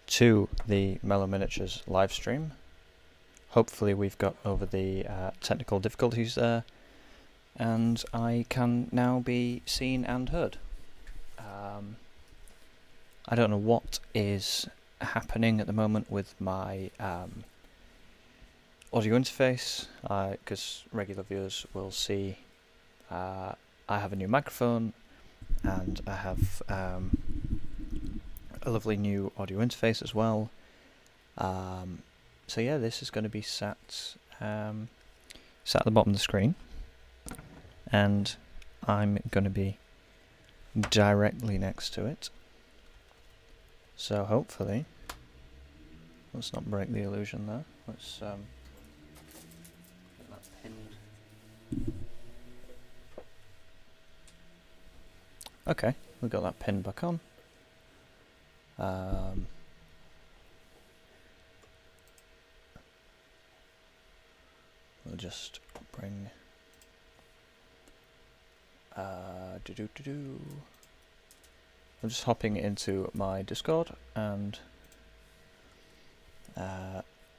to the Mellow Miniatures live stream. Hopefully we've got over the technical difficulties there, and I can now be seen and heard. I don't know what is happening at the moment with my audio interface, because regular viewers will see I have a new microphone and I have a lovely new audio interface as well. So yeah, this is going to be sat at the bottom of the screen, and I'm going to be directly next to it. So hopefully, let's not break the illusion there. Let's get that pinned. Okay, we got that pinned back on. We'll just bring I'm just hopping into my Discord and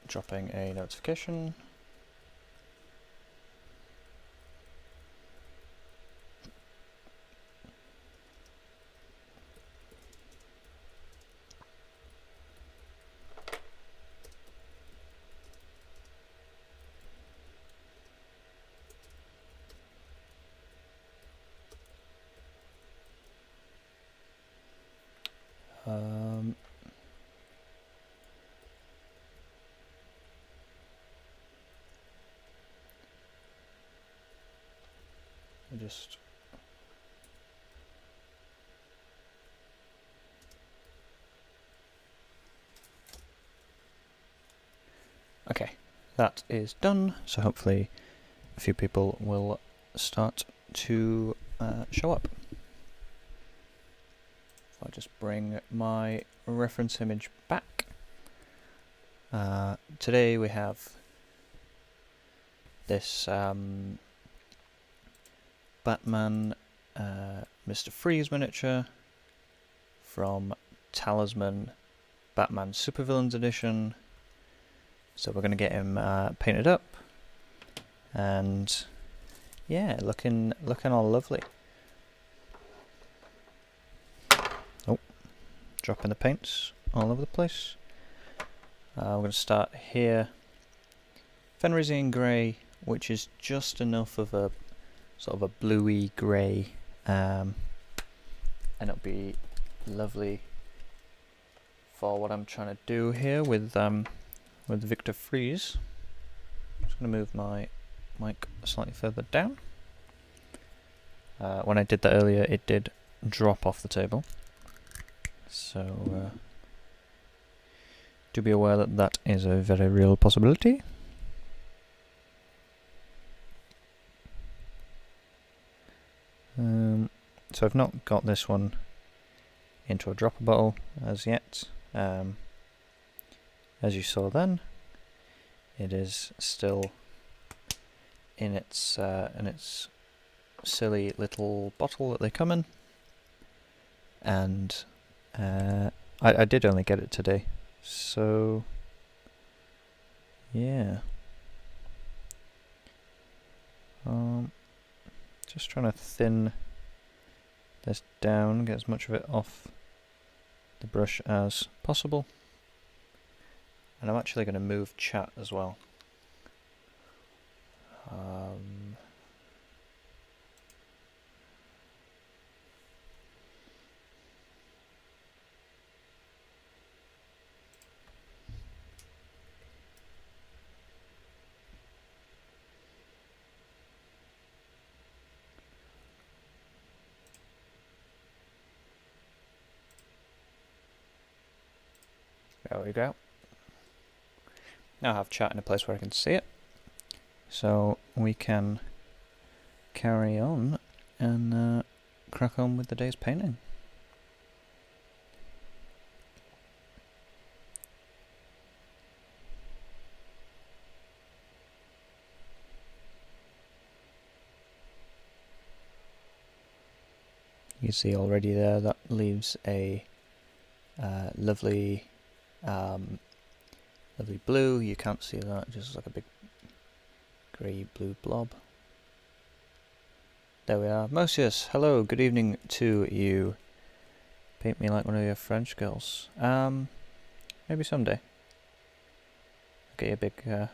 dropping a notification. Just okay, that is done, so hopefully a few people will start to show up. I'll just bring my reference image back. Today we have this Batman Mr. Freeze miniature from Talisman Batman Supervillains Edition. So we're going to get him painted up, and yeah, looking all lovely. Oh, dropping the paints all over the place. We're going to start here. Fenrisian grey, which is just enough of a sort of a bluey grey, and it'll be lovely for what I'm trying to do here with Victor Freeze. I'm just going to move my mic slightly further down. When I did that earlier, it did drop off the table, so do be aware that that is a very real possibility. So I've not got this one into a dropper bottle as yet. As you saw then, it is still in its silly little bottle that they come in, and I did only get it today, so yeah. Just trying to thin this down, get as much of it off the brush as possible. And I'm actually going to move chat as well. There we go. Now I have chat in a place where I can see it, so we can carry on and crack on with the day's painting. You see already there that leaves a lovely Lovely blue, you can't see that, just like a big grey blue blob. There we are. Mosius, hello, good evening to you. Paint me like one of your French girls. Maybe someday. Get you a big, get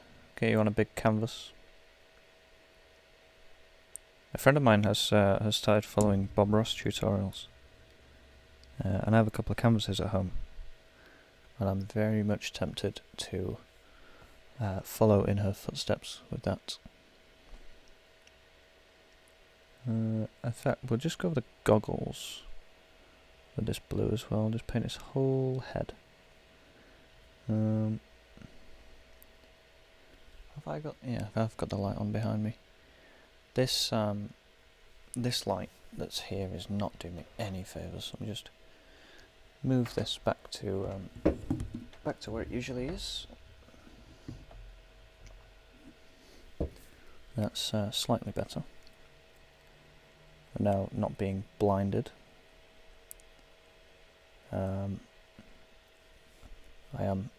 you on a big canvas. A friend of mine has started following Bob Ross tutorials, and I have a couple of canvases at home, and I'm very much tempted to follow in her footsteps with that. In fact, we'll just go with the goggles with this blue as well. Just paint his whole head. Have I got? Yeah, I've got the light on behind me. This this light that's here is not doing me any favours. So let me just move this back to where it usually is. That's slightly better. Now not being blinded. I am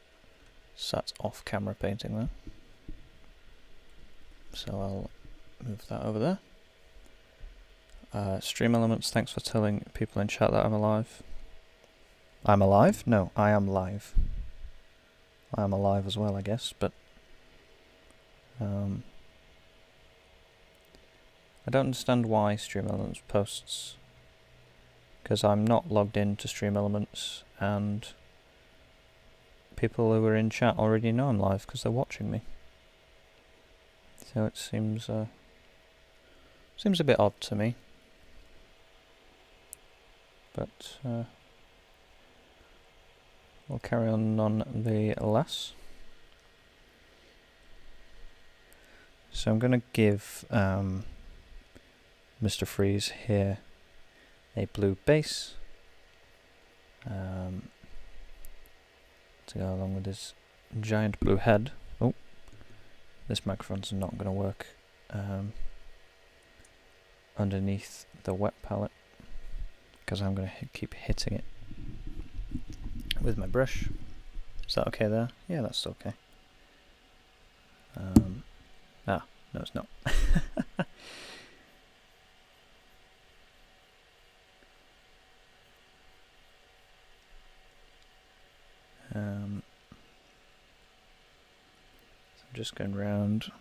sat off camera painting there, so I'll move that over there. Stream Elements, thanks for telling people in chat that I'm alive. I'm alive? No, I am live. I am alive as well, I guess, but I don't understand why Stream Elements posts, because I'm not logged into Stream Elements, and people who are in chat already know I'm live because they're watching me. So it seems a bit odd to me, but we'll carry on nonetheless. So I'm going to give Mr. Freeze here a blue base to go along with his giant blue head. Oh, this microphone's not going to work underneath the wet palette because I'm going to keep hitting it with my brush. Is that okay there? Yeah, that's okay. No, it's not. So I'm just going round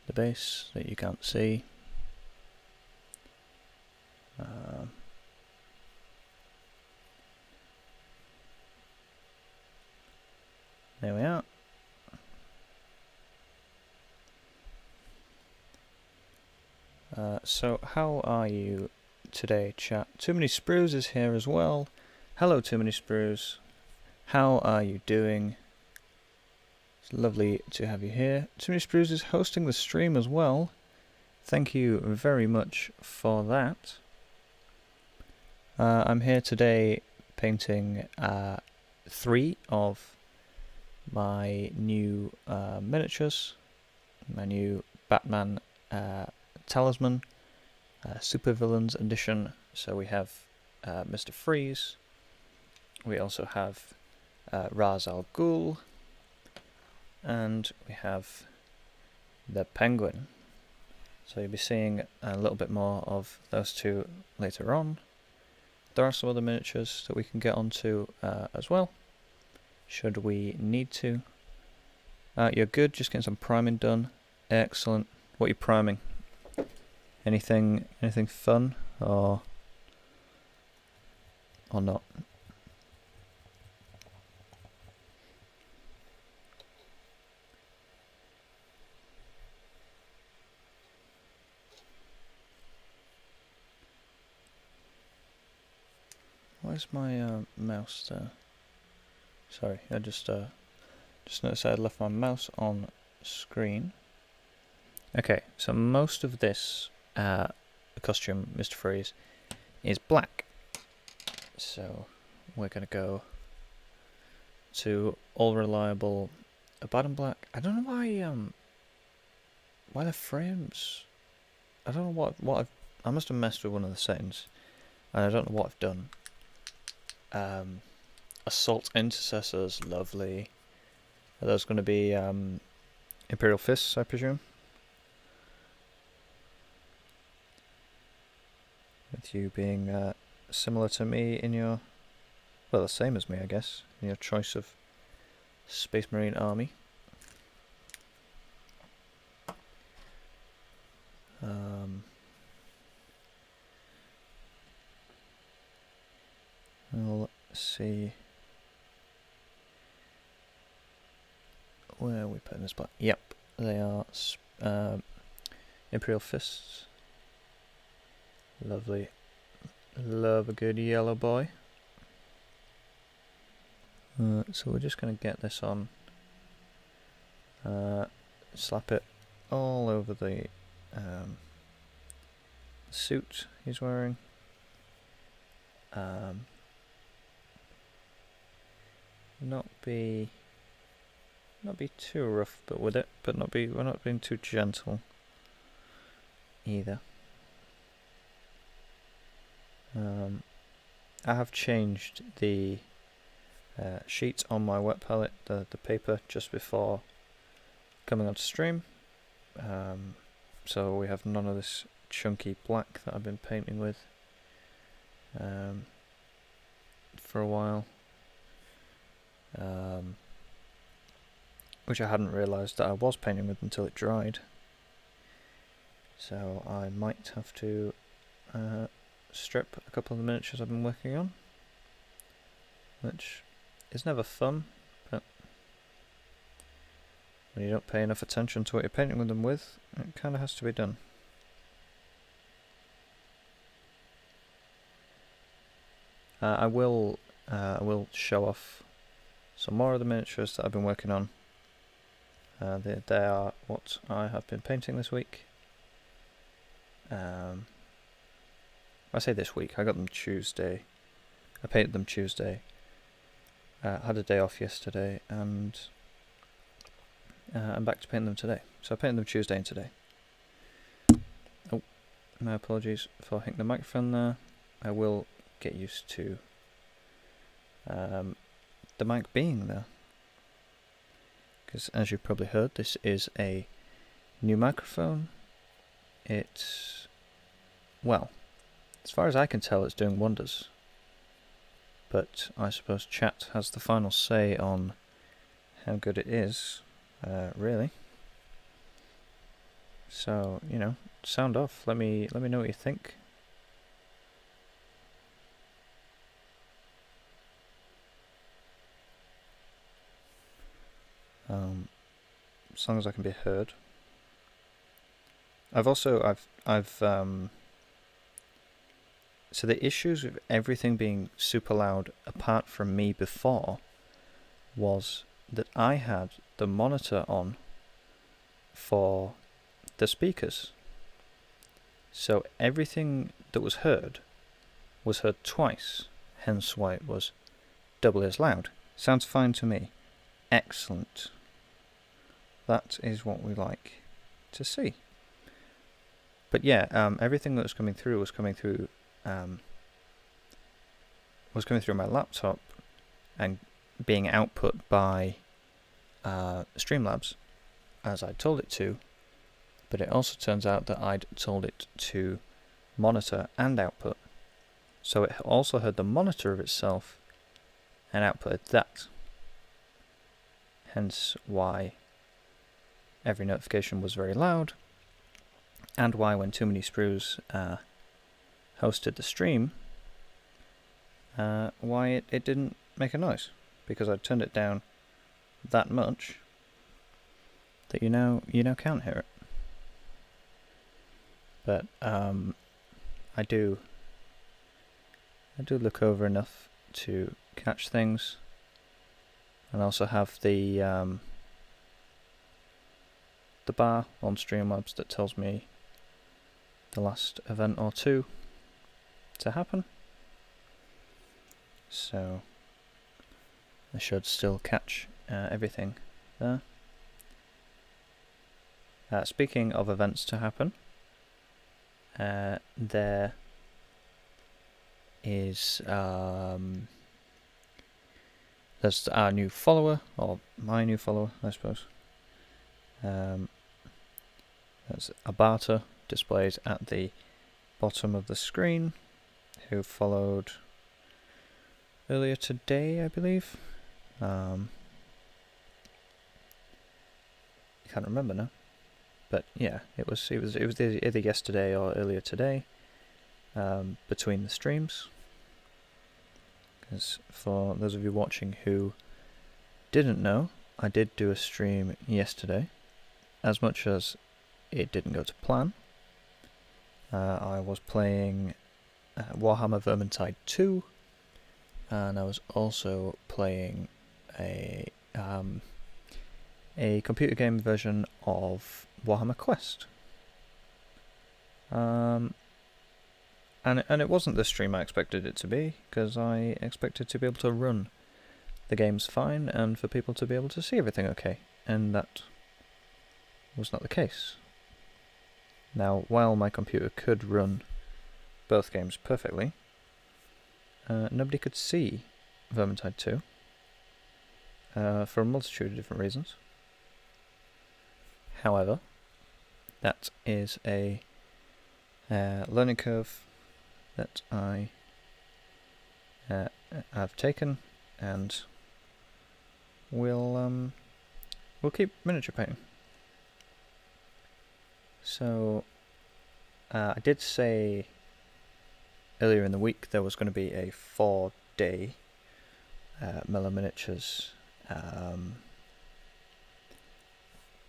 the base that you can't see. There we are. So how are you today, chat? Too Many Sprues is here as well. Hello, Too Many Sprues. How are you doing? It's lovely to have you here. Too Many Sprues is hosting the stream as well. Thank you very much for that. I'm here today painting 3 of my new miniatures. My new Batman Talisman Supervillains edition. So we have Mr. Freeze. We also have Ra's al Ghul, and we have the Penguin. So you'll be seeing a little bit more of those two later on. There are some other miniatures that we can get onto as well, should we need to. You're good, just getting some priming done. Excellent. What are you priming? Anything fun or not? Where's my mouse there? Sorry, I just noticed I had left my mouse on screen. Okay, so most of this costume, Mr. Freeze, is black. So we're gonna go to all reliable Abaddon black. I don't know why the frames. I don't know what I must have messed with one of the settings, and I don't know what I've done. Assault Intercessors, lovely. Are those going to be Imperial Fists, I presume? With you being similar to me in your... well, the same as me, I guess, in your choice of Space Marine army. Well, let's see. Where are we putting this back? Yep, they are Imperial Fists. Lovely. Love a good yellow boy. So we're just going to get this on. Slap it all over the suit he's wearing. Not be too rough, but with it, but we're not being too gentle either. I have changed the sheet on my wet palette, the paper, just before coming onto stream. So we have none of this chunky black that I've been painting with for a while. Which I hadn't realised that I was painting with until it dried. So I might have to strip a couple of the miniatures I've been working on, which is never fun, but when you don't pay enough attention to what you're painting with them with, it kind of has to be done. I will show off some more of the miniatures that I've been working on. They are what I have been painting this week. I say this week, I got them Tuesday. I painted them Tuesday. Had a day off yesterday, and I'm back to painting them today. So I painted them Tuesday and today. Oh, my apologies for hitting the microphone there. I will get used to the mic being there. Because as you've probably heard, this is a new microphone. It's, well, as far as I can tell, it's doing wonders. But I suppose chat has the final say on how good it is, really. So, you know, sound off. Let me know what you think. As long as I can be heard. So the issues with everything being super loud apart from me before was that I had the monitor on for the speakers. So everything that was heard twice, hence why it was doubly as loud. Sounds fine to me. Excellent. That is what we like to see. But yeah, everything that was coming through was coming through my laptop and being output by Streamlabs as I told it to, but it also turns out that I'd told it to monitor and output, so it also heard the monitor of itself and outputted that, hence why every notification was very loud, and why when Too Many Sprues hosted the stream, why it didn't make a noise, because I'd turned it down that much that you now can't hear it. But I do look over enough to catch things, and also have the bar on Streamlabs that tells me the last event or two to happen. So I should still catch everything there. Speaking of events to happen, there is There's our new follower, or my new follower, I suppose. There's a barter displayed at the bottom of the screen, who followed earlier today, I believe. I can't remember now, but yeah, it was either yesterday or earlier today, between the streams. Because for those of you watching who didn't know, I did do a stream yesterday. As much as it didn't go to plan, I was playing Warhammer Vermintide 2, and I was also playing a computer game version of Warhammer Quest. And it wasn't the stream I expected it to be, because I expected to be able to run the games fine and for people to be able to see everything okay, and that was not the case. Now, while my computer could run both games perfectly, nobody could see Vermintide 2 for a multitude of different reasons. However, that is a learning curve that I have taken, and we'll keep miniature painting. So I did say earlier in the week there was going to be a 4-day Mellow Miniatures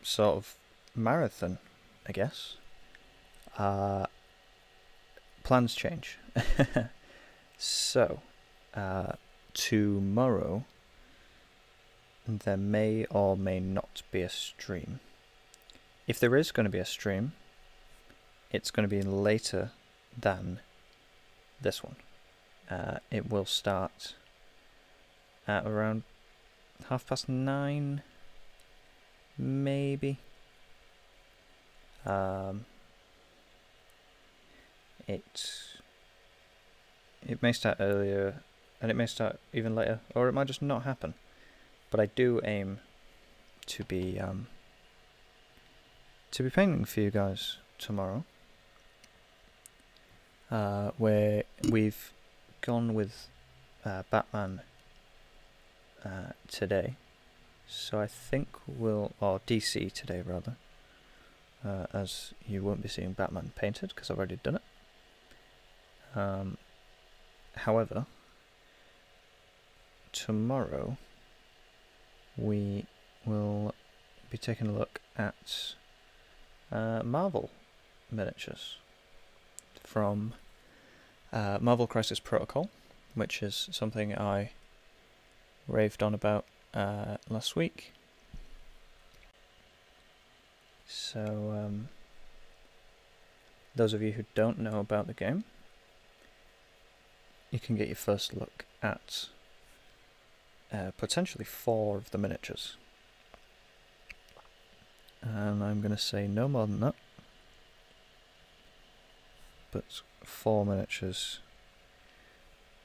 sort of marathon, I guess. Plans change. So, tomorrow there may or may not be a stream. If there is going to be a stream, it's going to be later than this one. It will start at around 9:30, maybe. It may start earlier, and it may start even later, or it might just not happen. But I do aim to be painting for you guys tomorrow. Where we've gone with Batman today, so I think or DC today rather, as you won't be seeing Batman painted because I've already done it. However, tomorrow we will be taking a look at Marvel miniatures from Marvel Crisis Protocol, which is something I raved on about last week. So, those of you who don't know about the game, you can get your first look at potentially 4 of the miniatures. And I'm going to say no more than that. But 4 miniatures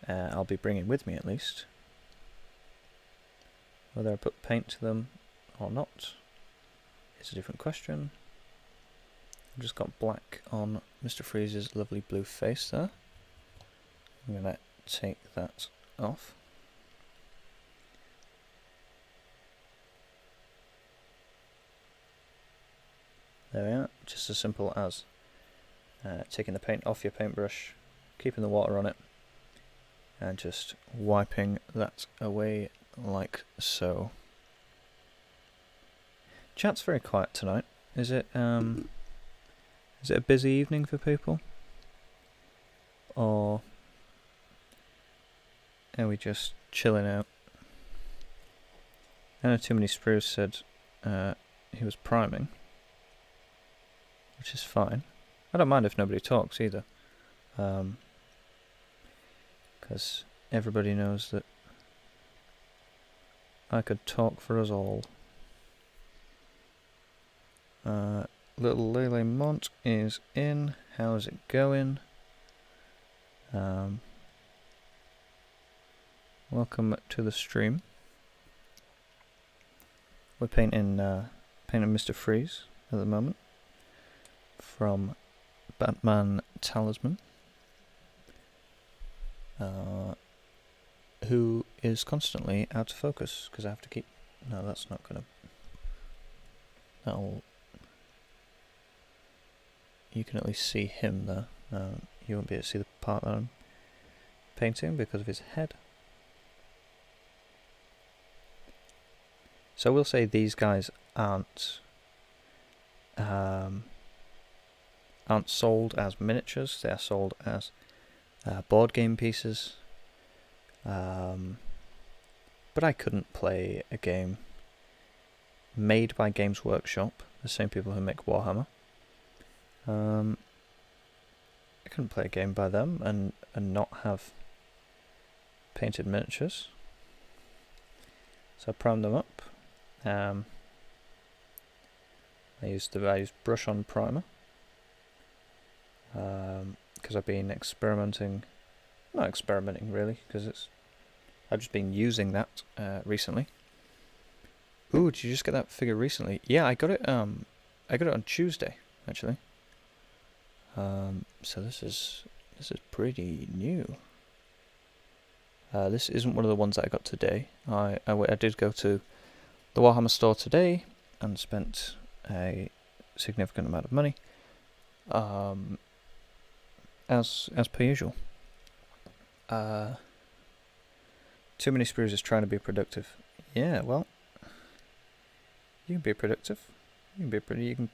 I'll be bringing with me at least. Whether I put paint to them or not is a different question. I've just got black on Mr. Freeze's lovely blue face there. I'm going to take that off. There we are, just as simple as taking the paint off your paintbrush, keeping the water on it, and just wiping that away like so. Chat's very quiet tonight. Is it a busy evening for people? Or are we just chilling out? I know Too Many Spruce said he was priming, which is fine. I don't mind if nobody talks either, because everybody knows that I could talk for us all. Little Lele Mont is in. How's it going? Welcome to the stream. we're painting Mr. Freeze at the moment from Batman Talisman, who is constantly out of focus because I have to keep. No, that's not gonna. That'll. You can at least see him there. You won't be able to see the part that I'm painting because of his head. So we'll say these guys aren't sold as miniatures. They are sold as board game pieces. But I couldn't play a game made by Games Workshop, the same people who make Warhammer. I couldn't play a game by them and not have painted miniatures. So I primed them up. I used brush on primer because I've been experimenting. Not experimenting really, because I've just been using that recently. Ooh, did you just get that figure recently? Yeah, I got it. I got it on Tuesday actually. So this is pretty new. This isn't one of the ones that I got today. I did go to the Warhammer store today and spent a significant amount of money, as per usual. Too many sprues is trying to be productive. Yeah, well, you can be productive. You can,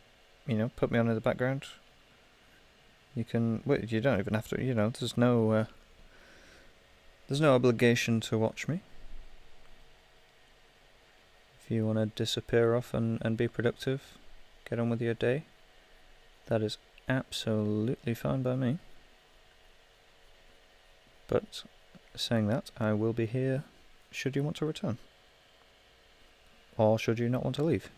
put me on in the background. You can. Wait, you don't even have to. There's no obligation to watch me. If you want to disappear off and be productive, get on with your day, that is absolutely fine by me. But saying that, I will be here should you want to return. Or should you not want to leave,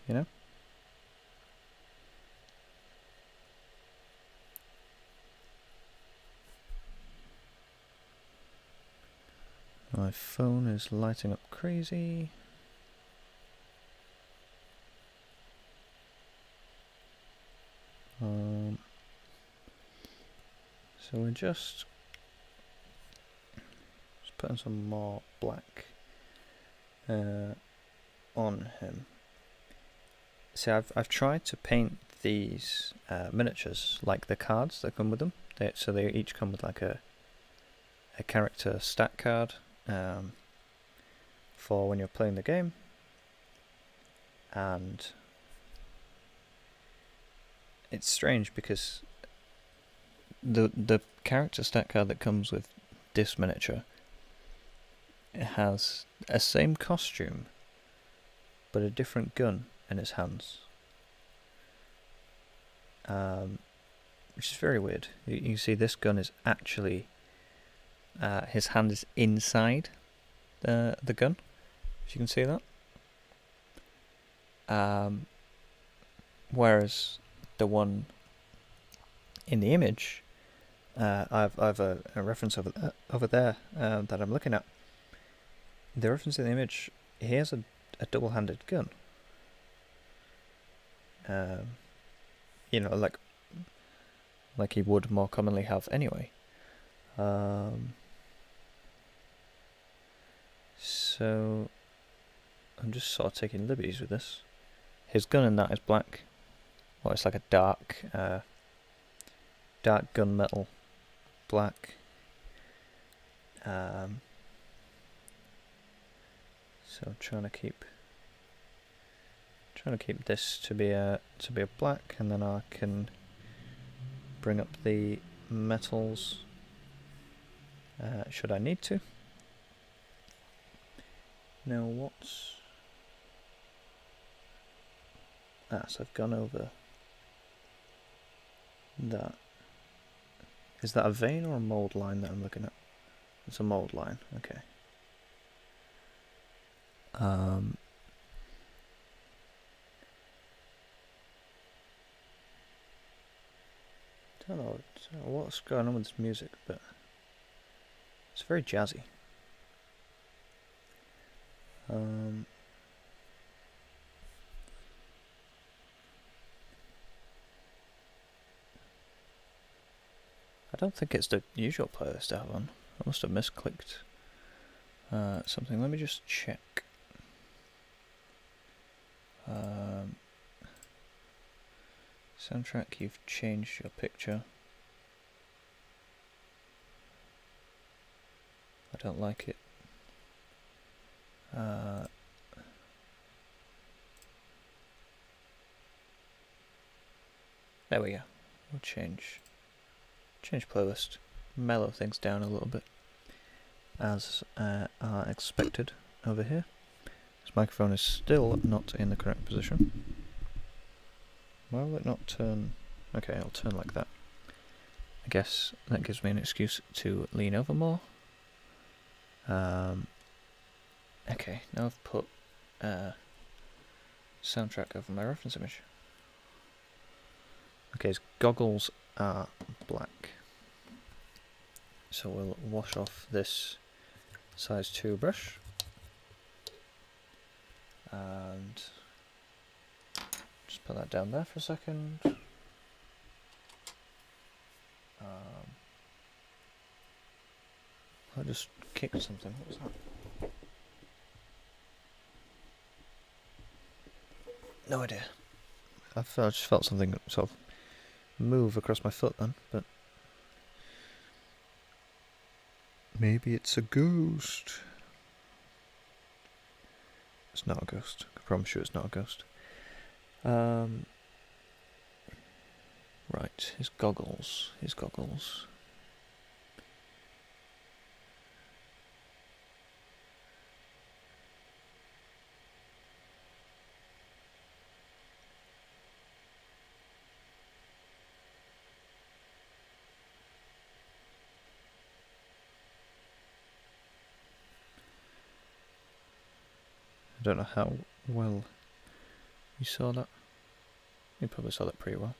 My phone is lighting up crazy. So we're just putting some more black on him. See, I've tried to paint these miniatures like the cards that come with them. So they each come with like a character stat card for when you're playing the game, and it's strange because the character stat card that comes with this miniature, it has a same costume but a different gun in his hands, which is very weird. You see this gun is actually his hand is inside the gun, if you can see that, whereas the one in the image, I've a reference over there that I'm looking at. The reference in the image, he has a double-handed gun. Like he would more commonly have anyway. So I'm just sort of taking liberties with this. His gun in that is black. Well, it's like a dark gunmetal black. So I'm trying to keep this to be a black, and then I can bring up the metals should I need to. Now what's... so I've gone over that. Is that a vein or a mould line that I'm looking at? It's a mould line, okay. Don't know what's going on with this music, but it's very jazzy. I don't think it's the usual playlist I have on. I must have misclicked something. Let me just check. Soundtrack, you've changed your picture. I don't like it. There we go. We'll change playlist. Mellow things down a little bit, as are expected over here. This microphone is still not in the correct position. Why will it not turn? Okay, I'll turn like that. I guess that gives me an excuse to lean over more. Okay, now I've put soundtrack over my reference image. Okay, his goggles are black. So we'll wash off this size 2 brush. And just put that down there for a second. I just kicked something. What was that? No idea. I just felt something sort of move across my foot then, but maybe it's a ghost. It's not a ghost. I promise you it's not a ghost. Right, his goggles. I don't know how well you saw that. You probably saw that pretty well.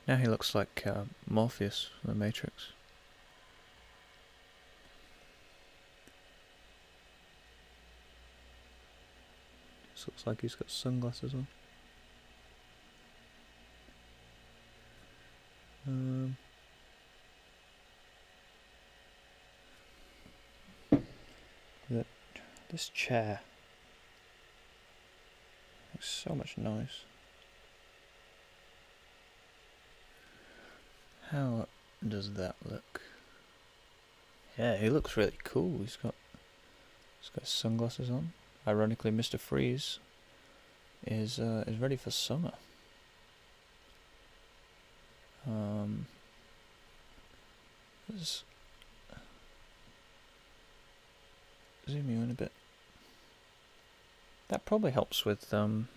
Now he looks like Morpheus from the Matrix. This looks like he's got sunglasses on. This chair makes so much noise. How does that look? Yeah, he looks really cool. He's got sunglasses on. Ironically, Mr. Freeze is ready for summer. Let's zoom you in a bit. That probably helps with you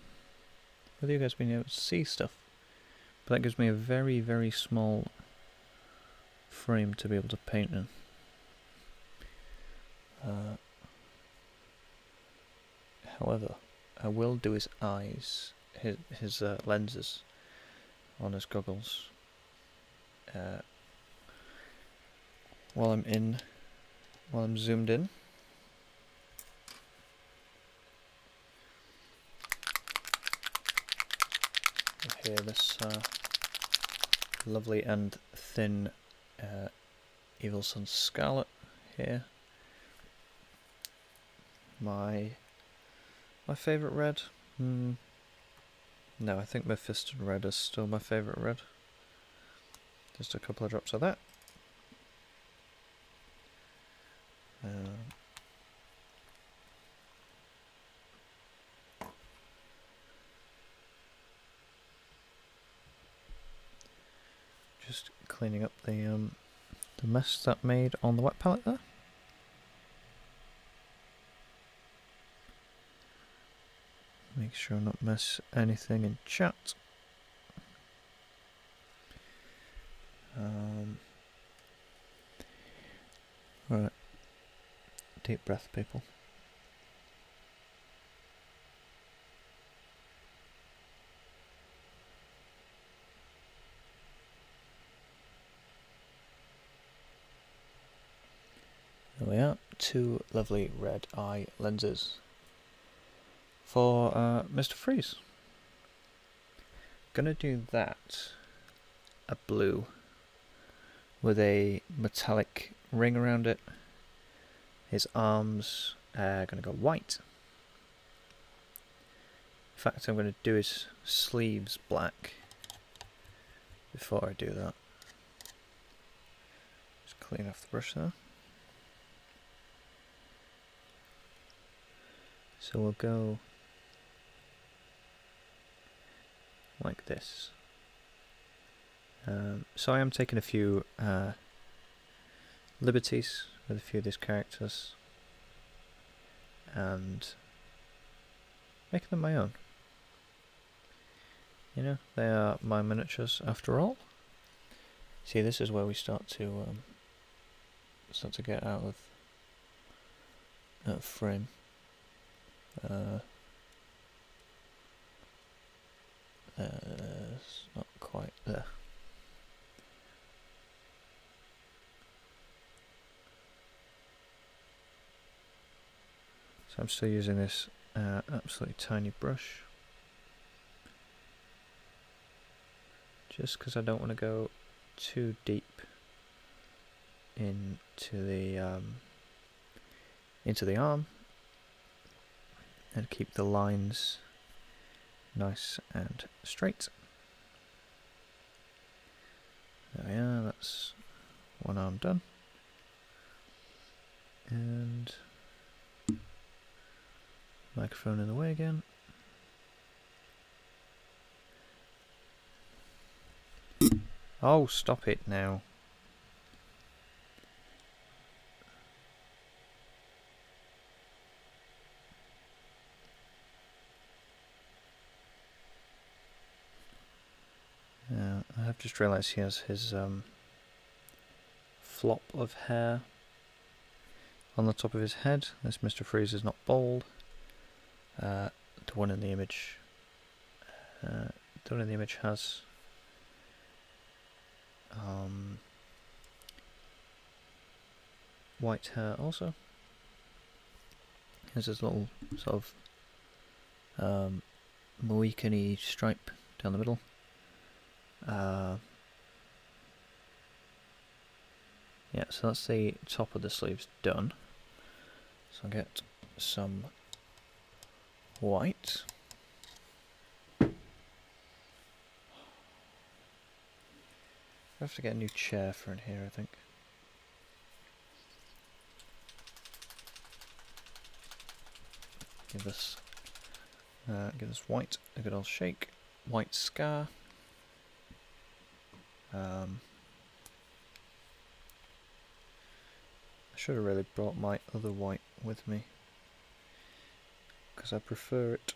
guys being able to see stuff. But that gives me a very, very small frame to be able to paint in. However, I will do his eyes, his lenses on his goggles. While I'm zoomed in. You'll hear this lovely and thin Evil Sun Scarlet here. My favourite red? No, I think Mephiston Red is still my favourite red. Just a couple of drops of that. Just cleaning up the mess that made on the wet palette there. Make sure not miss anything in chat. Right, deep breath, people. 2 lovely red eye lenses for Mr. Freeze. Gonna do that a blue with a metallic ring around it. His arms are gonna go white. In fact, I'm gonna do his sleeves black before I do that. Just clean off the brush there. So we'll go like this. So I am taking a few liberties with a few of these characters and making them my own. You know, they are my miniatures after all. See, this is where we start to get out of frame. It's not quite there. So I'm still using this absolutely tiny brush, just because I don't want to go too deep into the arm, and keep the lines nice and straight. There we are, that's one arm done. And microphone in the way again. Oh, stop it now. I have just realised he has his flop of hair on the top of his head. This Mr. Freeze is not bald. The one in the image has white hair also. There's this little sort of Mohican-y stripe down the middle. Yeah, so that's the top of the sleeves done. So I'll get some white. I have to get a new chair for in here, I think. Give this white a good old shake. White scar. I should have really brought my other white with me, because I prefer it,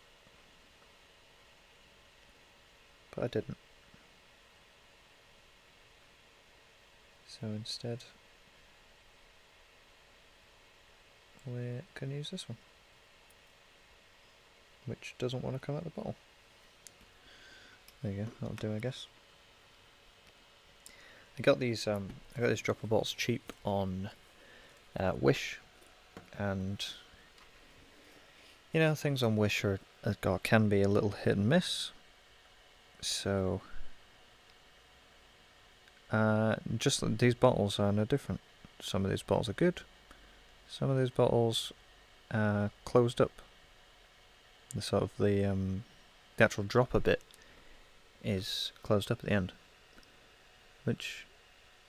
but I didn't. So instead, we're going to use this one, which doesn't want to come out of the bottle. There you go, that'll do, I guess. I got these dropper bottles cheap on Wish, and you know, things on Wish can be a little hit and miss. So just these bottles are no different. Some of these bottles are good. Some of these bottles are closed up. The actual dropper bit is closed up at the end, which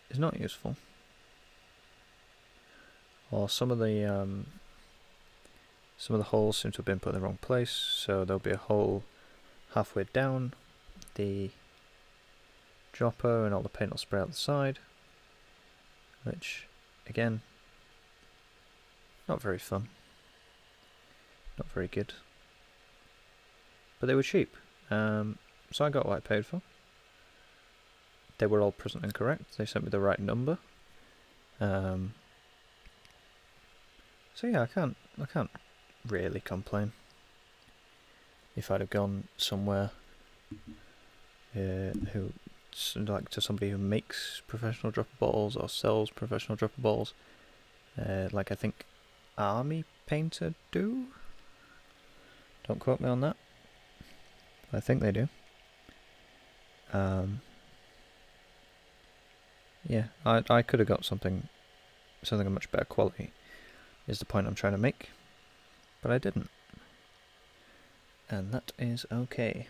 is not useful. Or some of the holes seem to have been put in the wrong place, so there'll be a hole halfway down the dropper and all the paint will spray out the side, which again, not very fun, not very good, but they were cheap, so I got what I paid for. They were all present and correct. They sent me the right number. So yeah, I can't really complain. If I'd have gone somewhere to somebody who makes professional dropper bottles or sells professional dropper bottles, like I think army painter do. Don't quote me on that. I think they do. Yeah, I could have got something of much better quality, is the point I'm trying to make, but I didn't, and that is okay.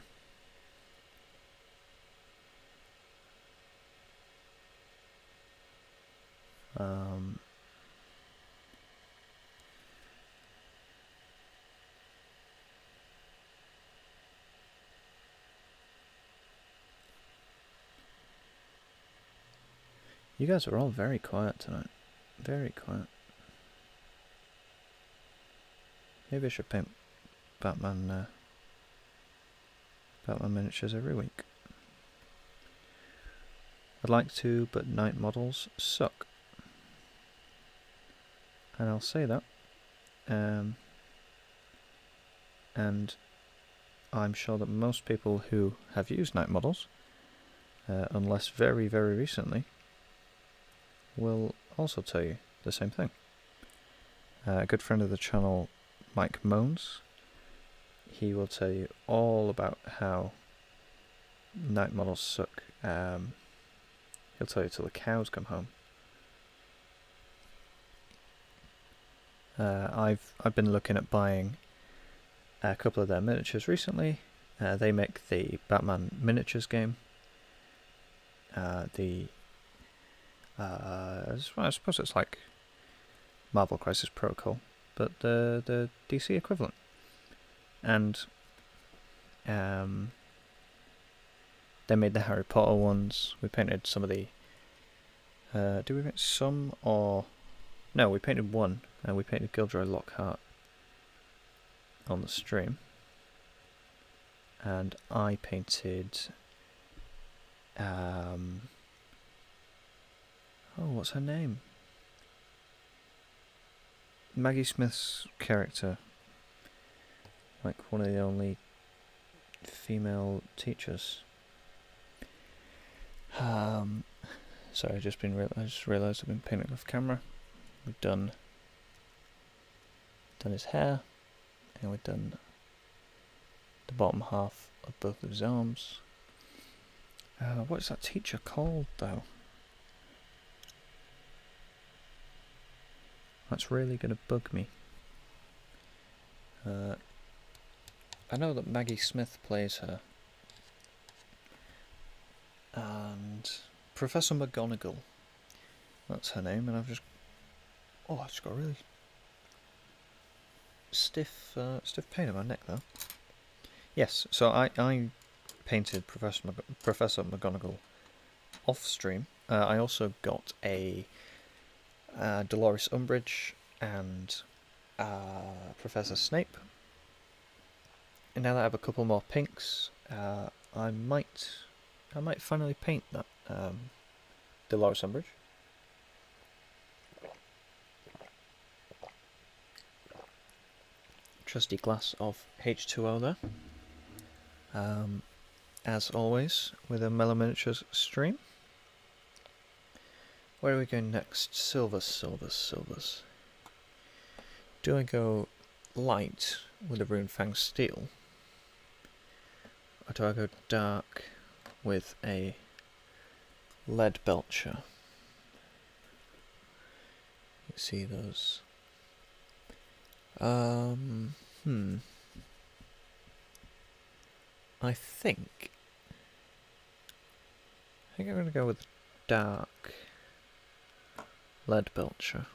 You guys are all very quiet tonight. Very quiet. Maybe I should paint Batman miniatures every week. I'd like to, but night models suck. And I'll say that. And I'm sure that most people who have used night models, unless very, very recently, will also tell you the same thing. A good friend of the channel, Mike Moans, he will tell you all about how night models suck. He'll tell you till the cows come home. I've been looking at buying a couple of their miniatures recently. They make the Batman miniatures game. I suppose it's like Marvel Crisis Protocol, but the DC equivalent. And they made the Harry Potter ones. We painted some of the. Did we paint some or no? We painted one, and we painted Gilderoy Lockhart on the stream, and I painted. Oh, what's her name? Maggie Smith's character. Like one of the only female teachers. Sorry, I just realised I've been painting off camera. We've done his hair, and we've done the bottom half of both of his arms. What is that teacher called, though? That's really going to bug me. I know that Maggie Smith plays her. And Professor McGonagall. That's her name, and I've just got a really stiff pain in my neck though. Yes, so I painted Professor McGonagall off stream. I also got a Dolores Umbridge and Professor Snape. And now that I have a couple more pinks, I might finally paint that Dolores Umbridge. Trusty glass of H2O there. As always, with a Mellow Miniatures stream. Where are we going next? Silvers. Do I go light with a Runefang Steel? Or do I go dark with a Lead Belcher? You see those? I think I'm going to go with dark Lead Belcher.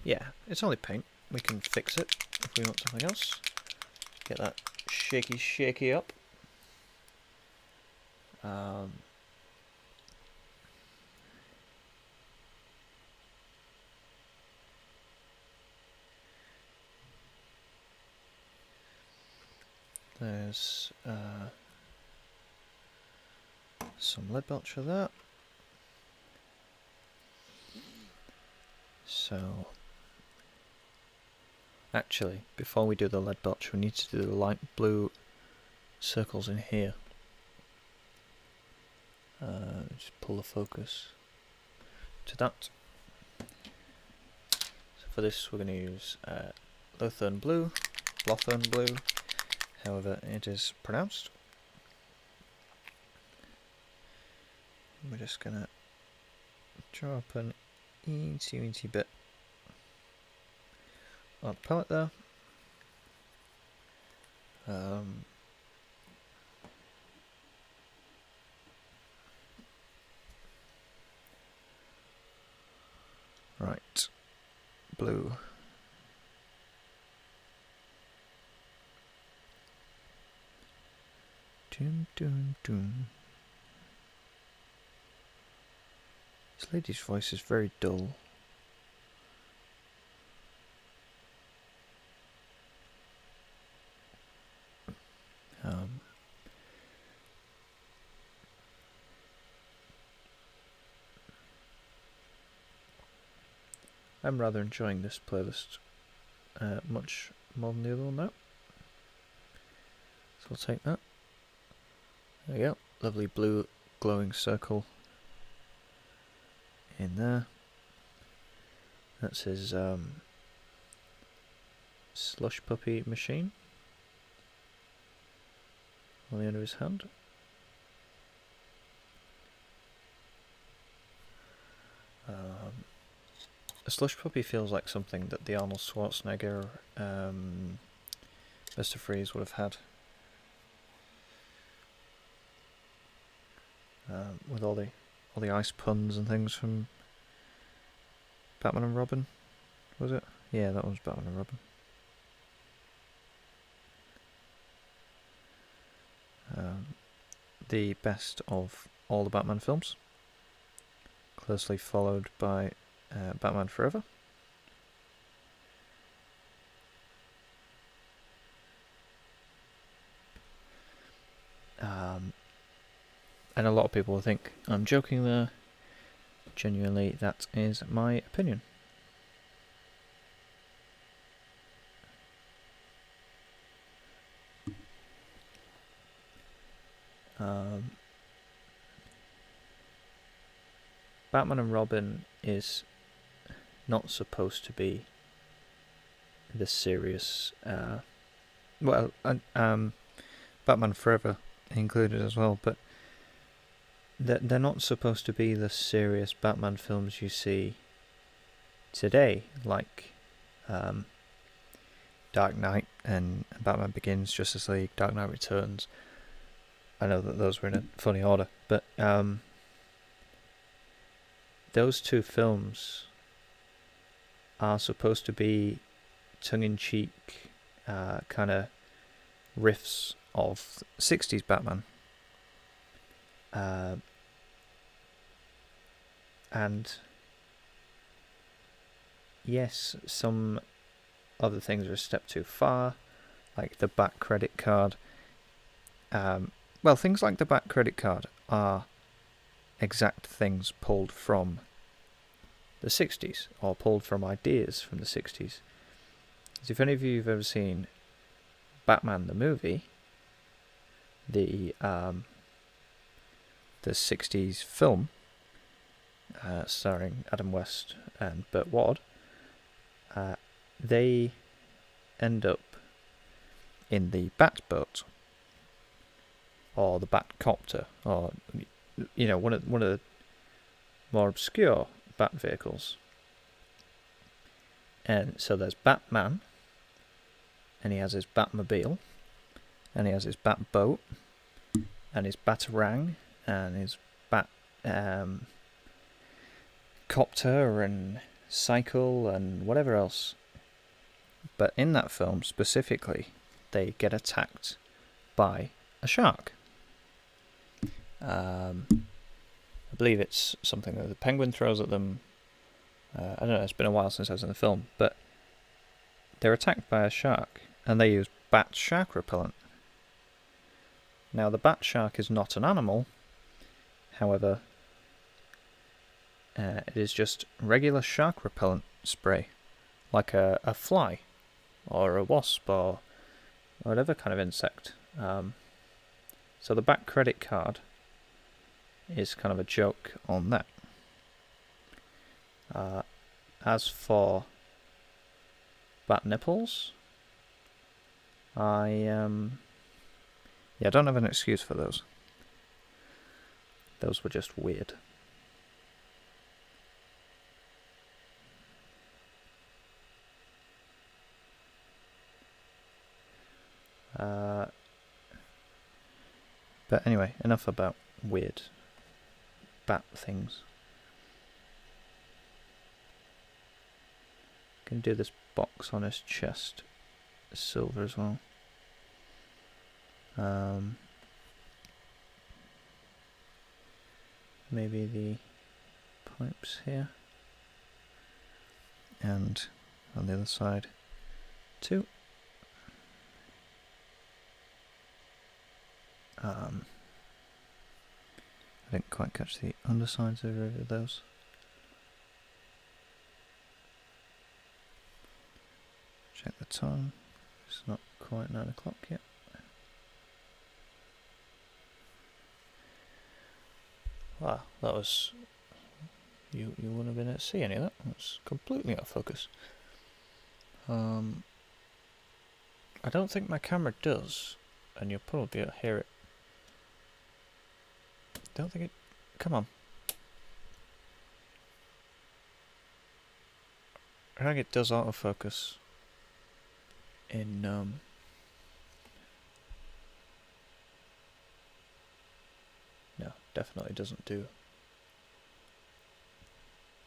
Yeah, it's only paint. We can fix it if we want something else. Get that shaky up. There's some Lead Belcher there. So, actually, before we do the Lead Belcher, we need to do the light blue circles in here. Just pull the focus to that. For this we're going to use Lothern Blue, however it is pronounced. We're just going to draw up an eensy bit on the palette there. Right, blue. Dum dum dum. This lady's voice is very dull. I'm rather enjoying this playlist much more than the other one now. So I'll take that. There we go. Lovely blue glowing circle in there. That's his slush puppy machine on the end of his hand. A slush puppy feels like something that the Arnold Schwarzenegger Mr. Freeze would have had. With all the ice puns and things from Batman and Robin, was it? Yeah, that was Batman and Robin. The best of all the Batman films, closely followed by Batman Forever. And a lot of people will think I'm joking there. Genuinely, that is my opinion. Batman and Robin is not supposed to be the serious, Batman Forever included as well, but they're not supposed to be the serious Batman films you see today, like Dark Knight and Batman Begins, Justice League, Dark Knight Returns. I know that those were in a funny order, but those two films are supposed to be tongue-in-cheek kind of riffs of 60s Batman. And yes, some other things are a step too far, like the back credit card. Well, things like the back credit card are exact things pulled from the 60s, or pulled from ideas from the 60s. As if any of you have ever seen Batman the movie, the 60s film, starring Adam West and Burt Ward, they end up in the Batboat, or the Batcopter, or one of the more obscure Bat vehicles. And so there's Batman, and he has his Batmobile, and he has his Batboat, and his Batarang, and his Bat copter and cycle and whatever else. But in that film specifically, they get attacked by a shark. I believe it's something that the Penguin throws at them. I don't know, it's been a while since I was in the film, but they're attacked by a shark, and they use bat shark repellent. Now, the bat shark is not an animal, however, it is just regular shark repellent spray, like a fly, or a wasp, or whatever kind of insect. So the back credit card is kind of a joke on that. As for bat nipples. Yeah, I don't have an excuse for those. Those were just weird. But anyway, enough about weird bat things. Can do this box on his chest, silver as well. Maybe the pipes here, and on the other side too. I didn't quite catch the undersides of those. Check the time. It's not quite 9 o'clock yet. Wow, that was... You wouldn't have been able to see any of that. That's completely out of focus. I don't think my camera does, and you'll probably be able to hear it. Don't think it... Come on. I think it does autofocus in... No, definitely doesn't do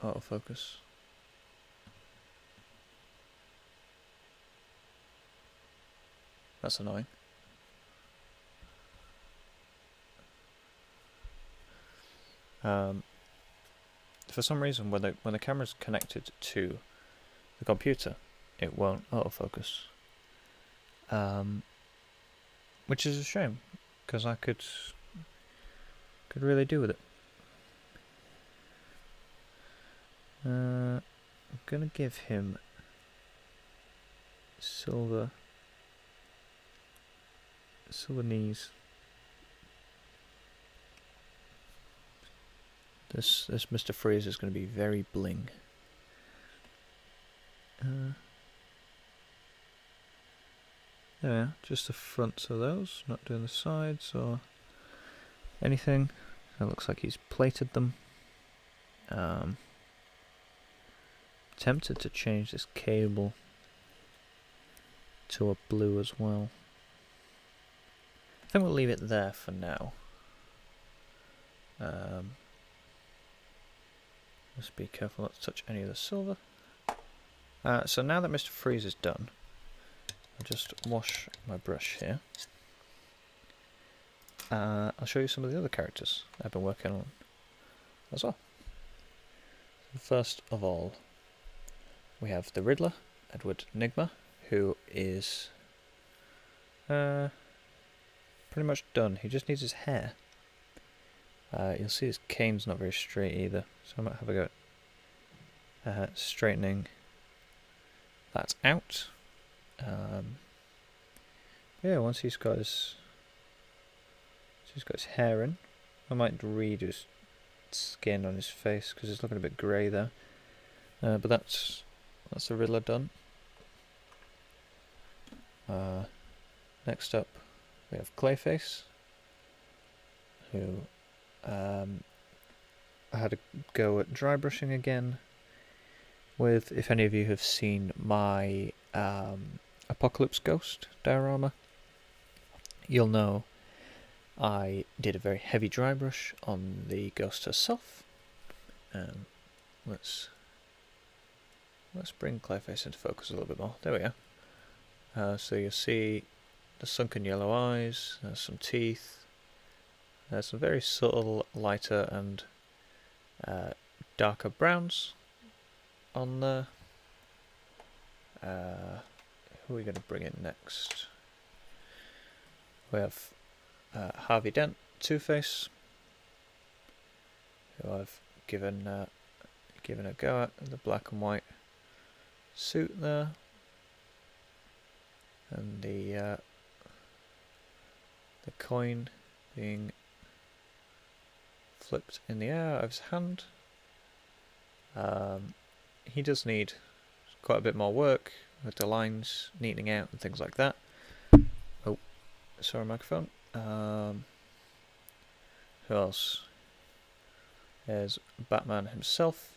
autofocus. That's annoying. For some reason, when the camera's connected to the computer, it won't autofocus. Which is a shame, because I could really do with it. I'm gonna give him silver knees. This Mr. Freeze is going to be very bling. There we are, just the fronts of those, not doing the sides or anything. It looks like he's plated them. Tempted to change this cable to a blue as well. I think we'll leave it there for now. Just be careful not to touch any of the silver. So now that Mr. Freeze is done, I'll just wash my brush here. I'll show you some of the other characters I've been working on as well. First of all, we have the Riddler, Edward Nigma, who is pretty much done. He just needs his hair. You'll see his cane's not very straight either, so I might have a go at straightening that out. Yeah, once he's got his hair in, I might redo his skin on his face because it's looking a bit grey there. But that's the Riddler done. Next up, we have Clayface, who I had a go at dry brushing again with, if any of you have seen my Apocalypse Ghost diorama, you'll know I did a very heavy dry brush on the ghost herself. Let's bring Clayface into focus a little bit more. There we go. So you'll see the sunken yellow eyes, there's some teeth, there's some very subtle lighter and darker browns on there. Who are we going to bring in next? We have Harvey Dent, Two-Face, who I've given a go at the black and white suit there, and the coin being flipped in the air out of his hand. He does need quite a bit more work with the lines neatening out and things like that. Oh, sorry, microphone. Who else? There's Batman himself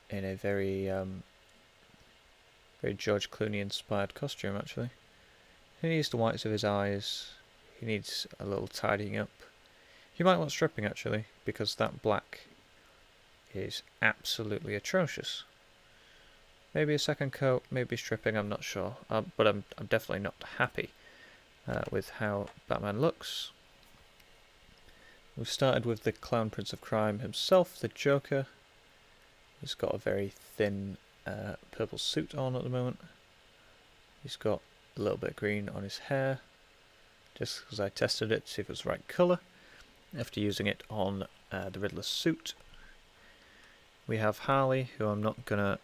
in a very very George Clooney inspired costume, actually. He needs the whites of his eyes. He needs a little tidying up. You might want stripping, actually, because that black is absolutely atrocious. Maybe a second coat, maybe stripping, I'm not sure. But I'm definitely not happy with how Batman looks. We've started with the Clown Prince of Crime himself, the Joker. He's got a very thin purple suit on at the moment. He's got a little bit of green on his hair, just because I tested it to see if it was the right colour after using it on the Riddler's suit. We have Harley, who I'm not going to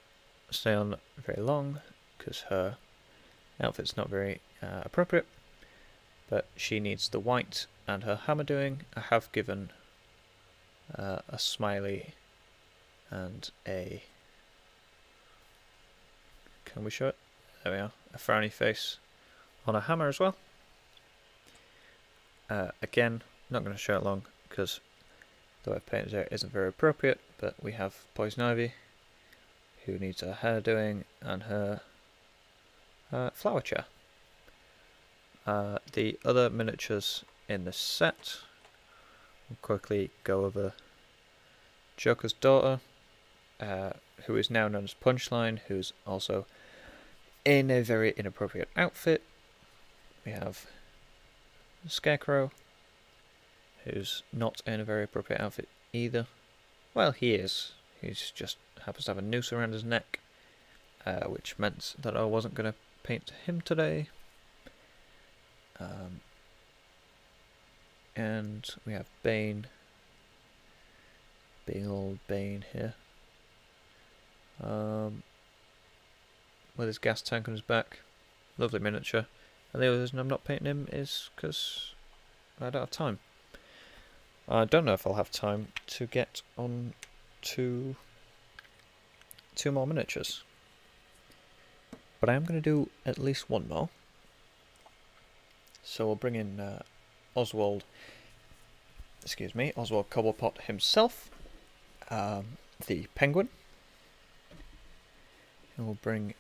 stay on very long because her outfit's not very appropriate, but she needs the white and her hammer doing. I have given a smiley and a, can we show it? There we are, a frowny face on a hammer as well. Again, not going to show it long because the way I've painted there isn't very appropriate, but we have Poison Ivy, who needs her hair doing and her flower chair. The other miniatures in the set, we'll quickly go over Joker's daughter, who is now known as Punchline, who's also in a very inappropriate outfit. We have Scarecrow, who's not in a very appropriate outfit either. Well, he is. He's just happens to have a noose around his neck, which meant that I wasn't going to paint him today. And we have Bane, being old Bane here, with his gas tank on his back. Lovely miniature. And the other reason I'm not painting him is because I don't have time. I don't know if I'll have time to get on to 2 more miniatures, but I am going to do at least 1 more. So we'll bring in Oswald Cobblepot himself, the Penguin, and we'll bring,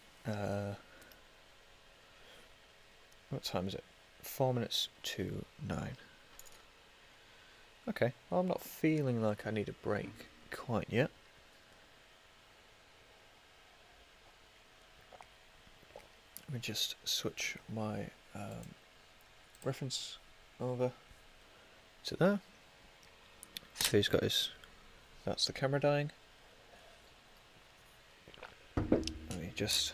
what time is it? 4 minutes to 9. Okay, well, I'm not feeling like I need a break quite yet. Let me just switch my reference over to there. So he's got his, that's the camera dying. Let me just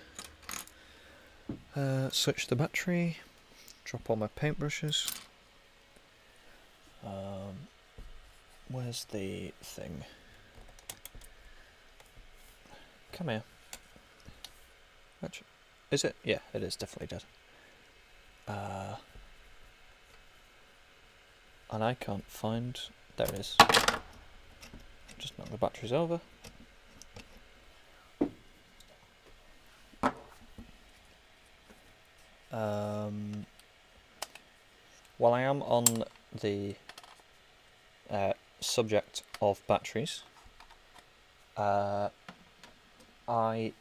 switch the battery, drop all my paintbrushes. Where's the thing? Come here. Actually, is it? Yeah, it is definitely dead. And I can't find... There it is. Just knock the batteries over. While I am on the subject of batteries, I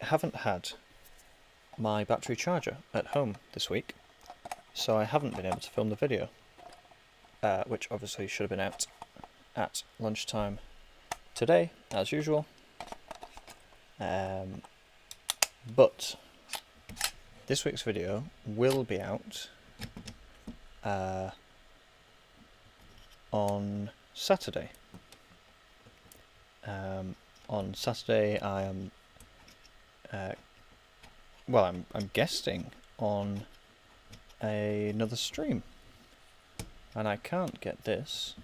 haven't had my battery charger at home this week, so I haven't been able to film the video, which obviously should have been out at lunchtime today, as usual. But this week's video will be out on Saturday. On Saturday, I am I'm guesting on another stream, and I can't get this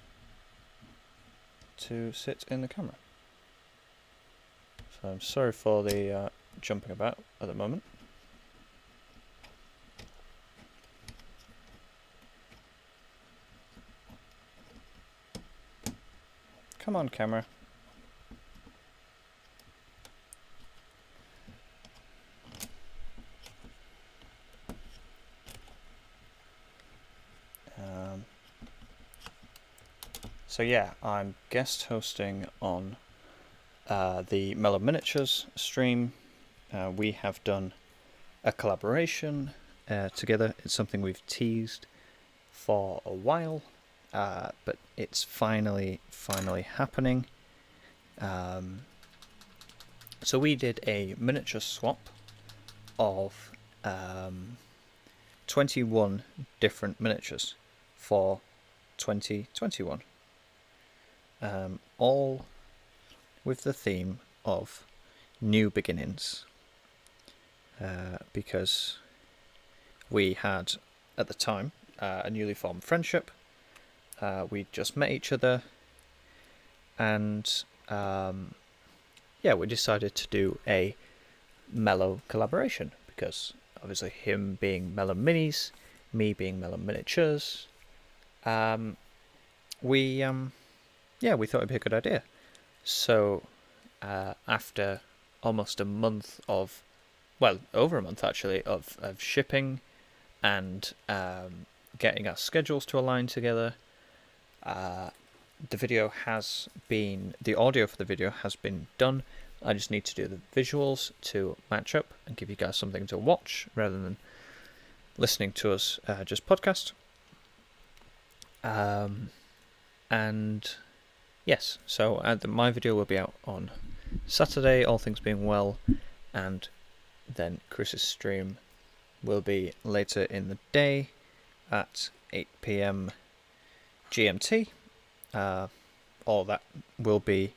to sit in the camera. So I'm sorry for the jumping about at the moment. Come on, camera. So yeah, I'm guest hosting on the Mellow Miniatures stream. We have done a collaboration together. It's something we've teased for a while, but it's finally happening. So we did a miniature swap of 21 different miniatures for 2021, all with the theme of new beginnings, because we had at the time a newly formed friendship. We just met each other, and we decided to do a Mellow collaboration, because obviously him being Mellow Minis, me being Mellow Miniatures, we thought it'd be a good idea. So after almost a month of, well, over a month actually, of shipping and getting our schedules to align together, the audio for the video has been done. I just need to do the visuals to match up and give you guys something to watch rather than listening to us just podcast. And yes, so my video will be out on Saturday, all things being well, and then Chris's stream will be later in the day at 8 PM GMT. All that will be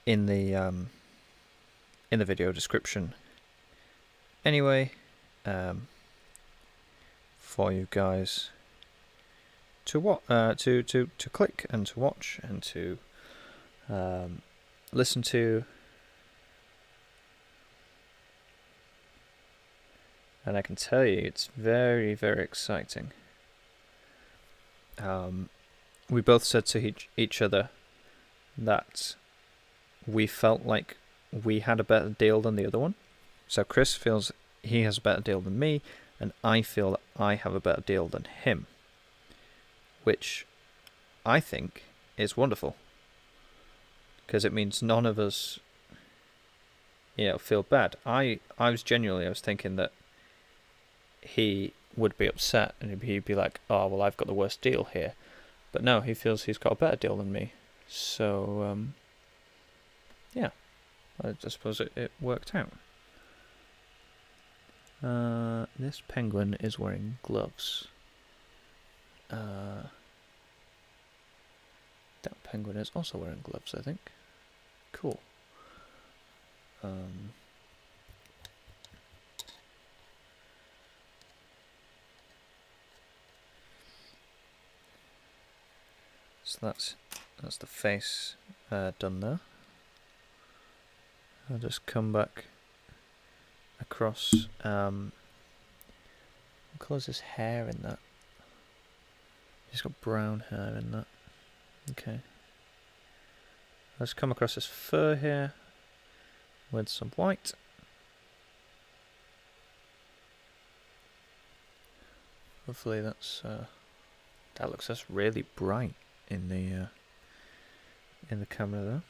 in the video description anyway, for you guys to click and to watch and to listen to. And I can tell you, it's very, very exciting. We both said to each other that we felt like we had a better deal than the other one. So Chris feels he has a better deal than me, and I feel that I have a better deal than him, which I think is wonderful, because it means none of us feel bad. I was thinking that he would be upset and he'd be like, oh well, I've got the worst deal here, but no, he feels he's got a better deal than me. So I suppose it worked out. This penguin is wearing gloves. That penguin is also wearing gloves, I think. Cool. So that's the face done there. I'll just come back across. What colour's his hair in that? He's got brown hair in that. Okay. Let's come across his fur here with some white. Hopefully that looks just really bright in the camera there.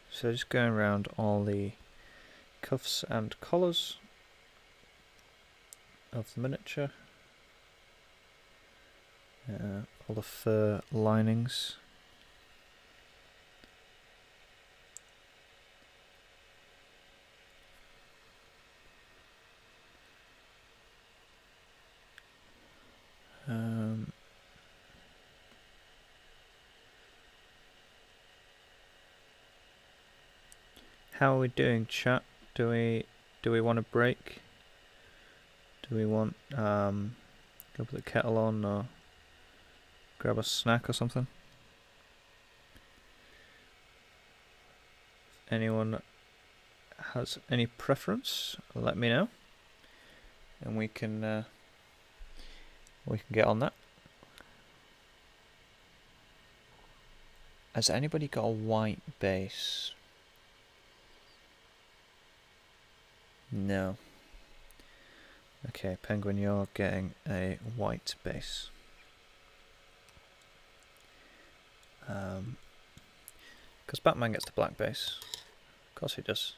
So just going around all the cuffs and collars of the miniature, all the fur linings. How are we doing, chat? Do we want a break? Do we want go put the kettle on or grab a snack or something? Anyone has any preference? Let me know, and we can get on that. Has anybody got a white base? No. Okay, Penguin, you're getting a white base. Because Batman gets the black base. Of course he does.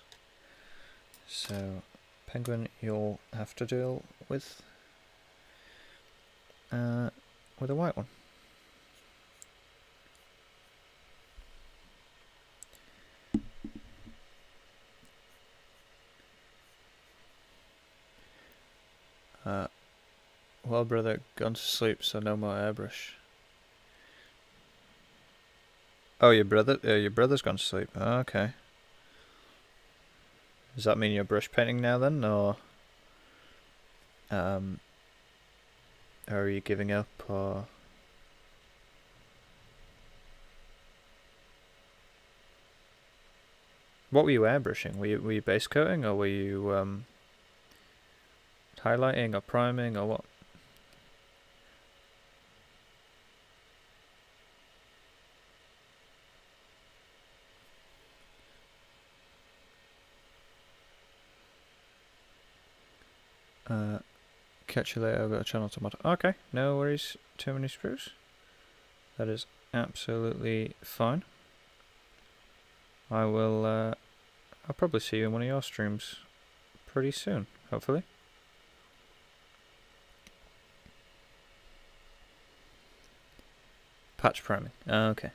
So, Penguin, you'll have to deal with a white one. Well, brother, gone to sleep, so no more airbrush. Oh, your brother's gone to sleep. Oh, okay. Does that mean you're brush painting now then, or are you giving up, or? What were you airbrushing? Were you base coating, or were you highlighting or priming, or what? Catch you later, I've got a channel to mod. Okay, no worries, too many screws. That is absolutely fine. I'll probably see you in one of your streams pretty soon, hopefully. Patch priming. Okay.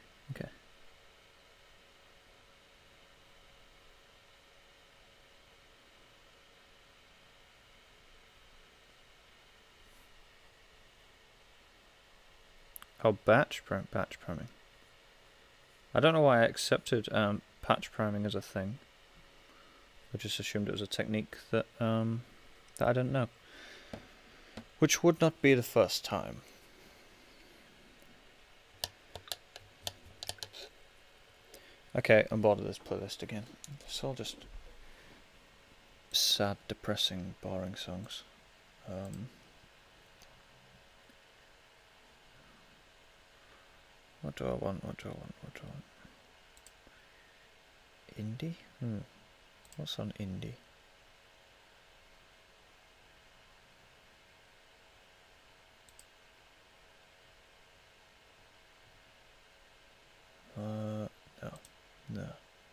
Oh, patch priming. I don't know why I accepted patch priming as a thing. I just assumed it was a technique that that I didn't know. Which would not be the first time. Okay, I'm bored of this playlist again. It's all just sad, depressing, boring songs. What do I want? Indie? What's on indie?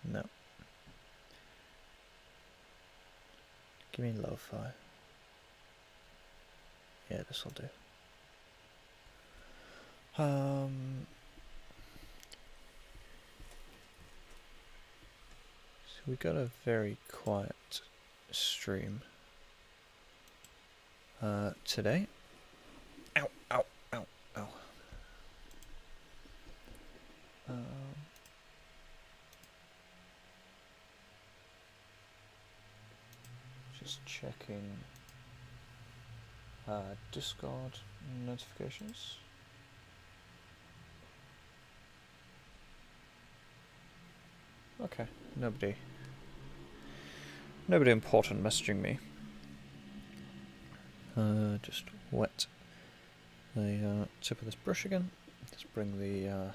No. Give me lo-fi. Yeah, this'll do. So we got a very quiet stream today. Ow. Just checking Discord notifications. Okay, nobody important messaging me. Just wet the tip of this brush again. Let's bring the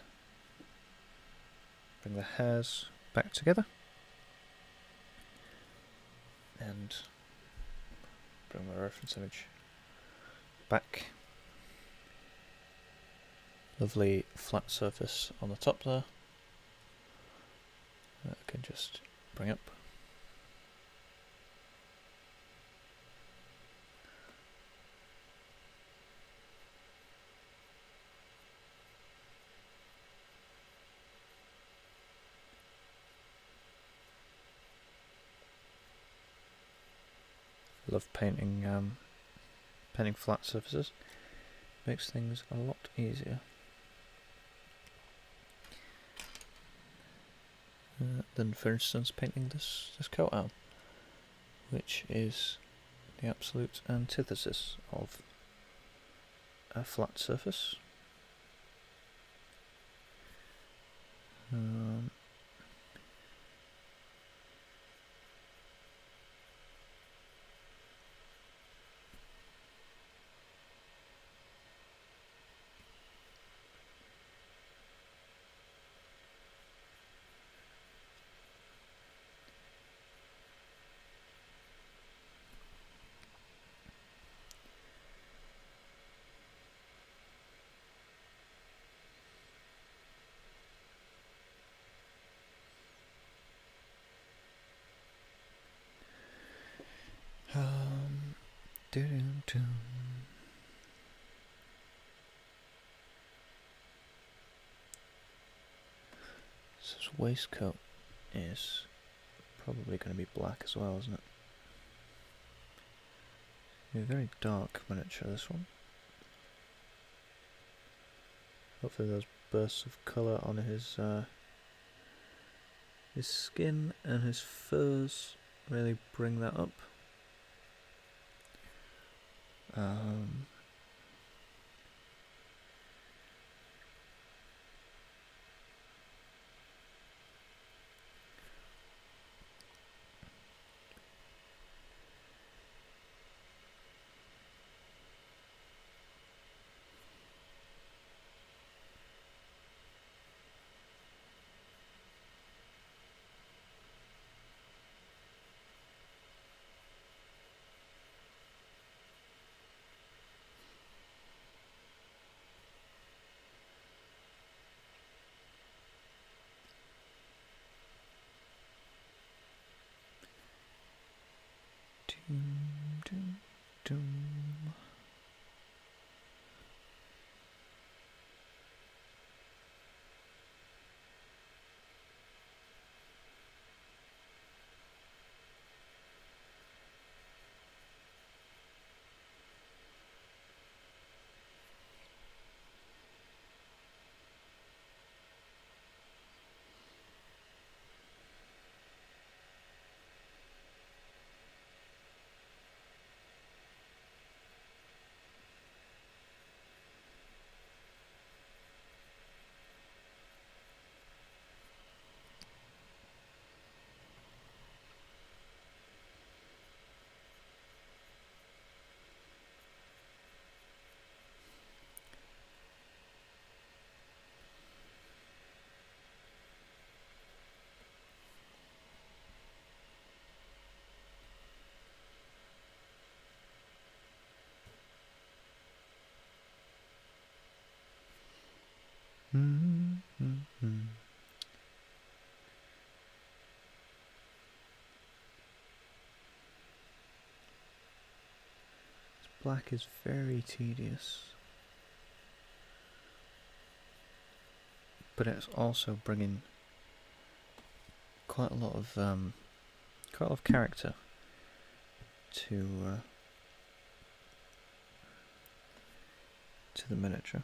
hairs back together, and bring my reference image back. Lovely flat surface on the top there. That I can just bring up. Love painting flat surfaces. Makes things a lot easier. Than, for instance, painting this coat out. which is the absolute antithesis of a flat surface. So his waistcoat is probably going to be black as well, isn't it? A very dark miniature, this one. Hopefully those bursts of colour on his skin and his furs really bring that up. Black is very tedious, but it's also bringing quite a lot of character to the miniature.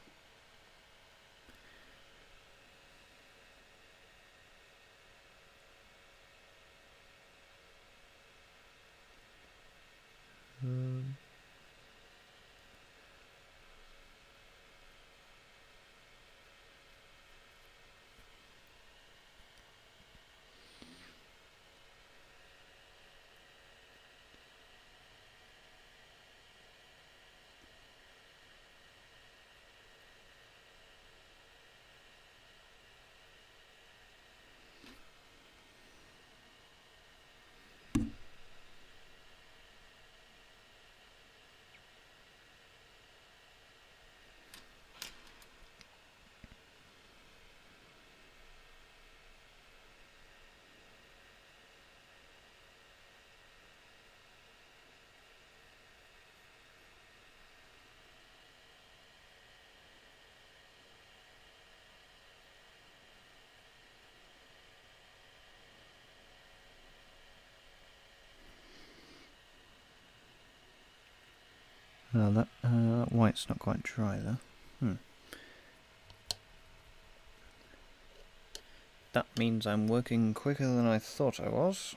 Well, that white's not quite dry though. That means I'm working quicker than I thought I was.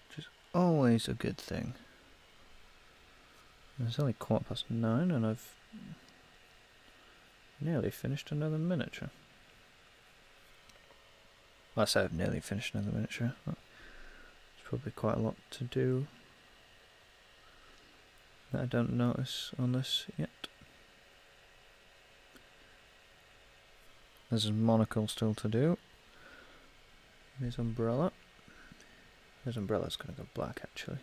Which is always a good thing. It's only 9:15 and I've nearly finished another miniature. Well, I say I've nearly finished another miniature. There's probably quite a lot to do that I don't notice on this yet. There's a monocle still to do. His umbrella. His umbrella's going to go black actually.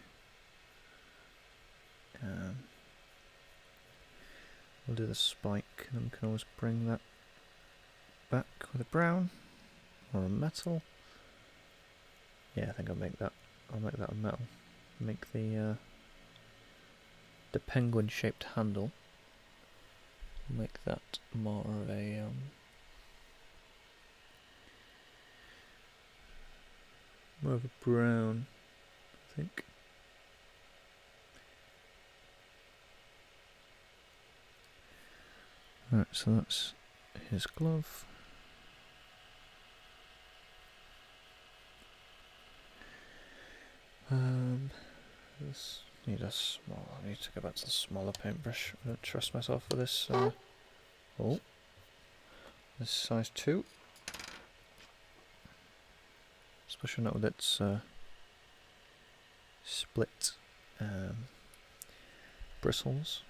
We'll do the spike, and then we can always bring that back with a brown or a metal. Yeah, I think I'll make that a metal. Make the penguin-shaped handle. Make that more of a brown, I think. Right, so that's his glove. I need to go back to the smaller paintbrush. I don't trust myself with this. This size 2. Especially not with its split bristles.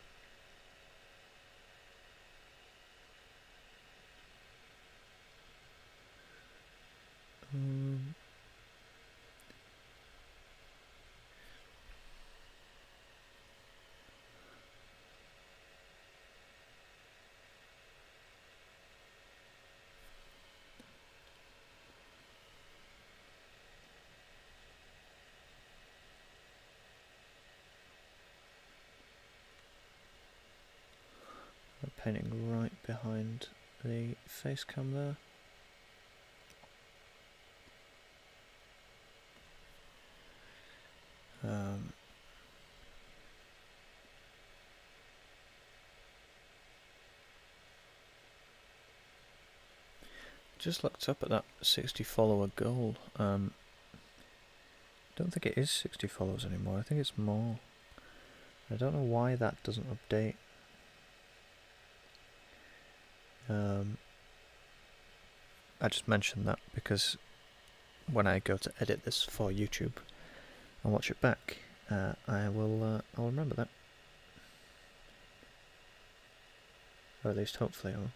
Painting right behind the face cam there. Just looked up at that 60 follower goal. Don't think it is 60 followers anymore. I think it's more. I don't know why that doesn't update. I just mentioned that because when I go to edit this for YouTube and watch it back, I'll remember that. Or at least hopefully I will.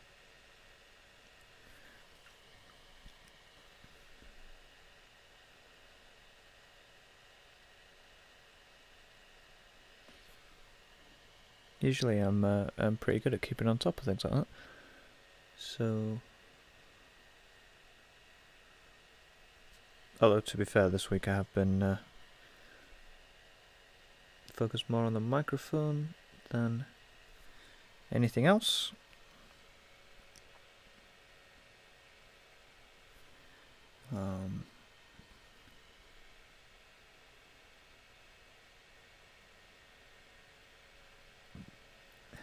Usually I'm pretty good at keeping on top of things like that. So, although to be fair, this week I have been focused more on the microphone than anything else.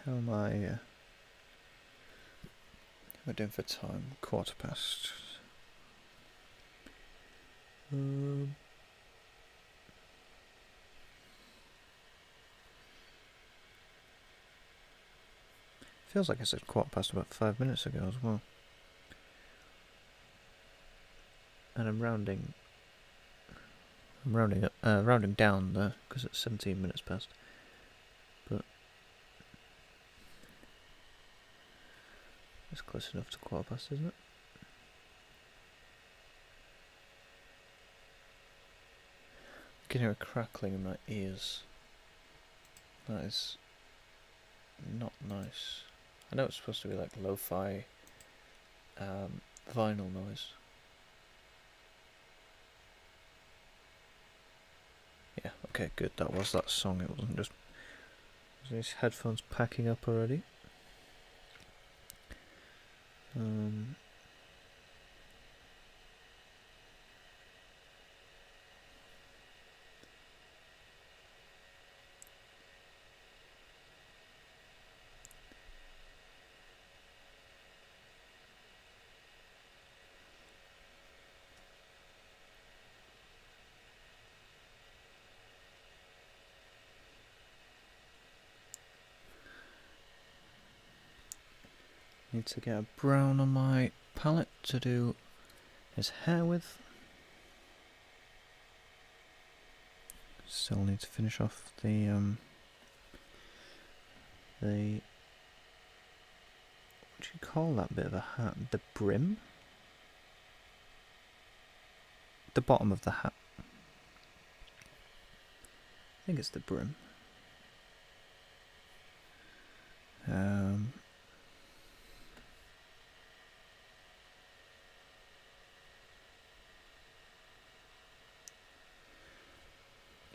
How am I doing for time? 1:15. Feels like I said 1:15 about 5 minutes ago as well. And I'm rounding down there because it's 17 minutes past. But it's close enough to 1:15, isn't it? I can hear a crackling in my ears. That is not nice. I know it's supposed to be like lo-fi vinyl noise. Yeah, okay, good. That was that song. It wasn't just... These headphones packing up already. Need to get a brown on my palette to do his hair with. Still need to finish off the what do you call that bit of a hat? The brim? The bottom of the hat. I think it's the brim.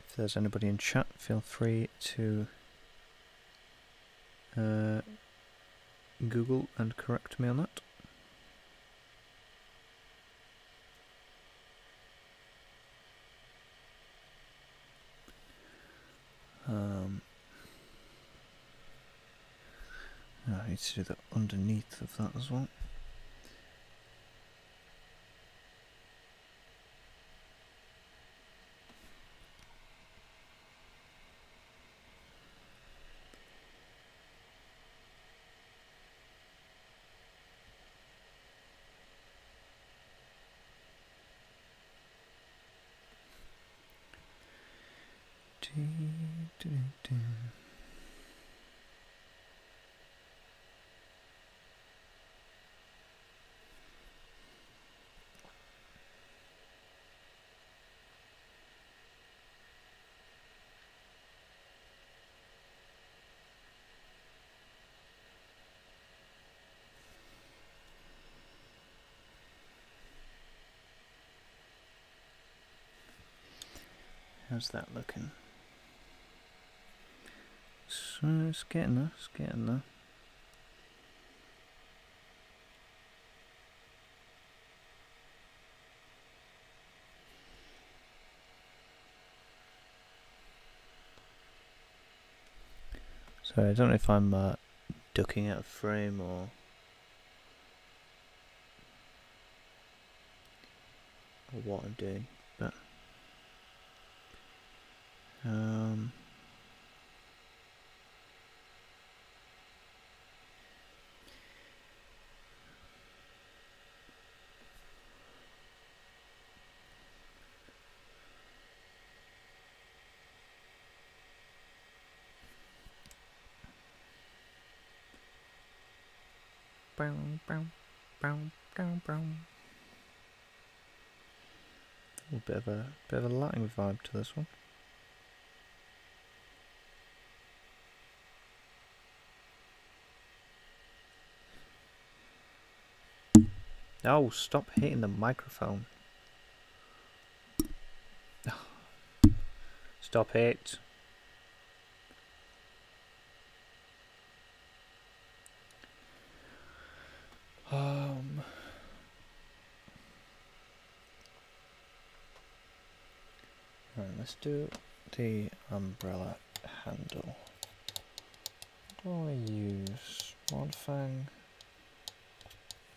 If there's anybody in chat, feel free to Google and correct me on that. I need to do the underneath of that as well. How's that looking? So it's getting there, it's getting there. So I don't know if I'm ducking out of frame or what I'm doing, but a bit of a Latin vibe to this one. Oh, stop hitting the microphone. Stop it. Right, let's do the umbrella handle. What do I want to use? One Fang.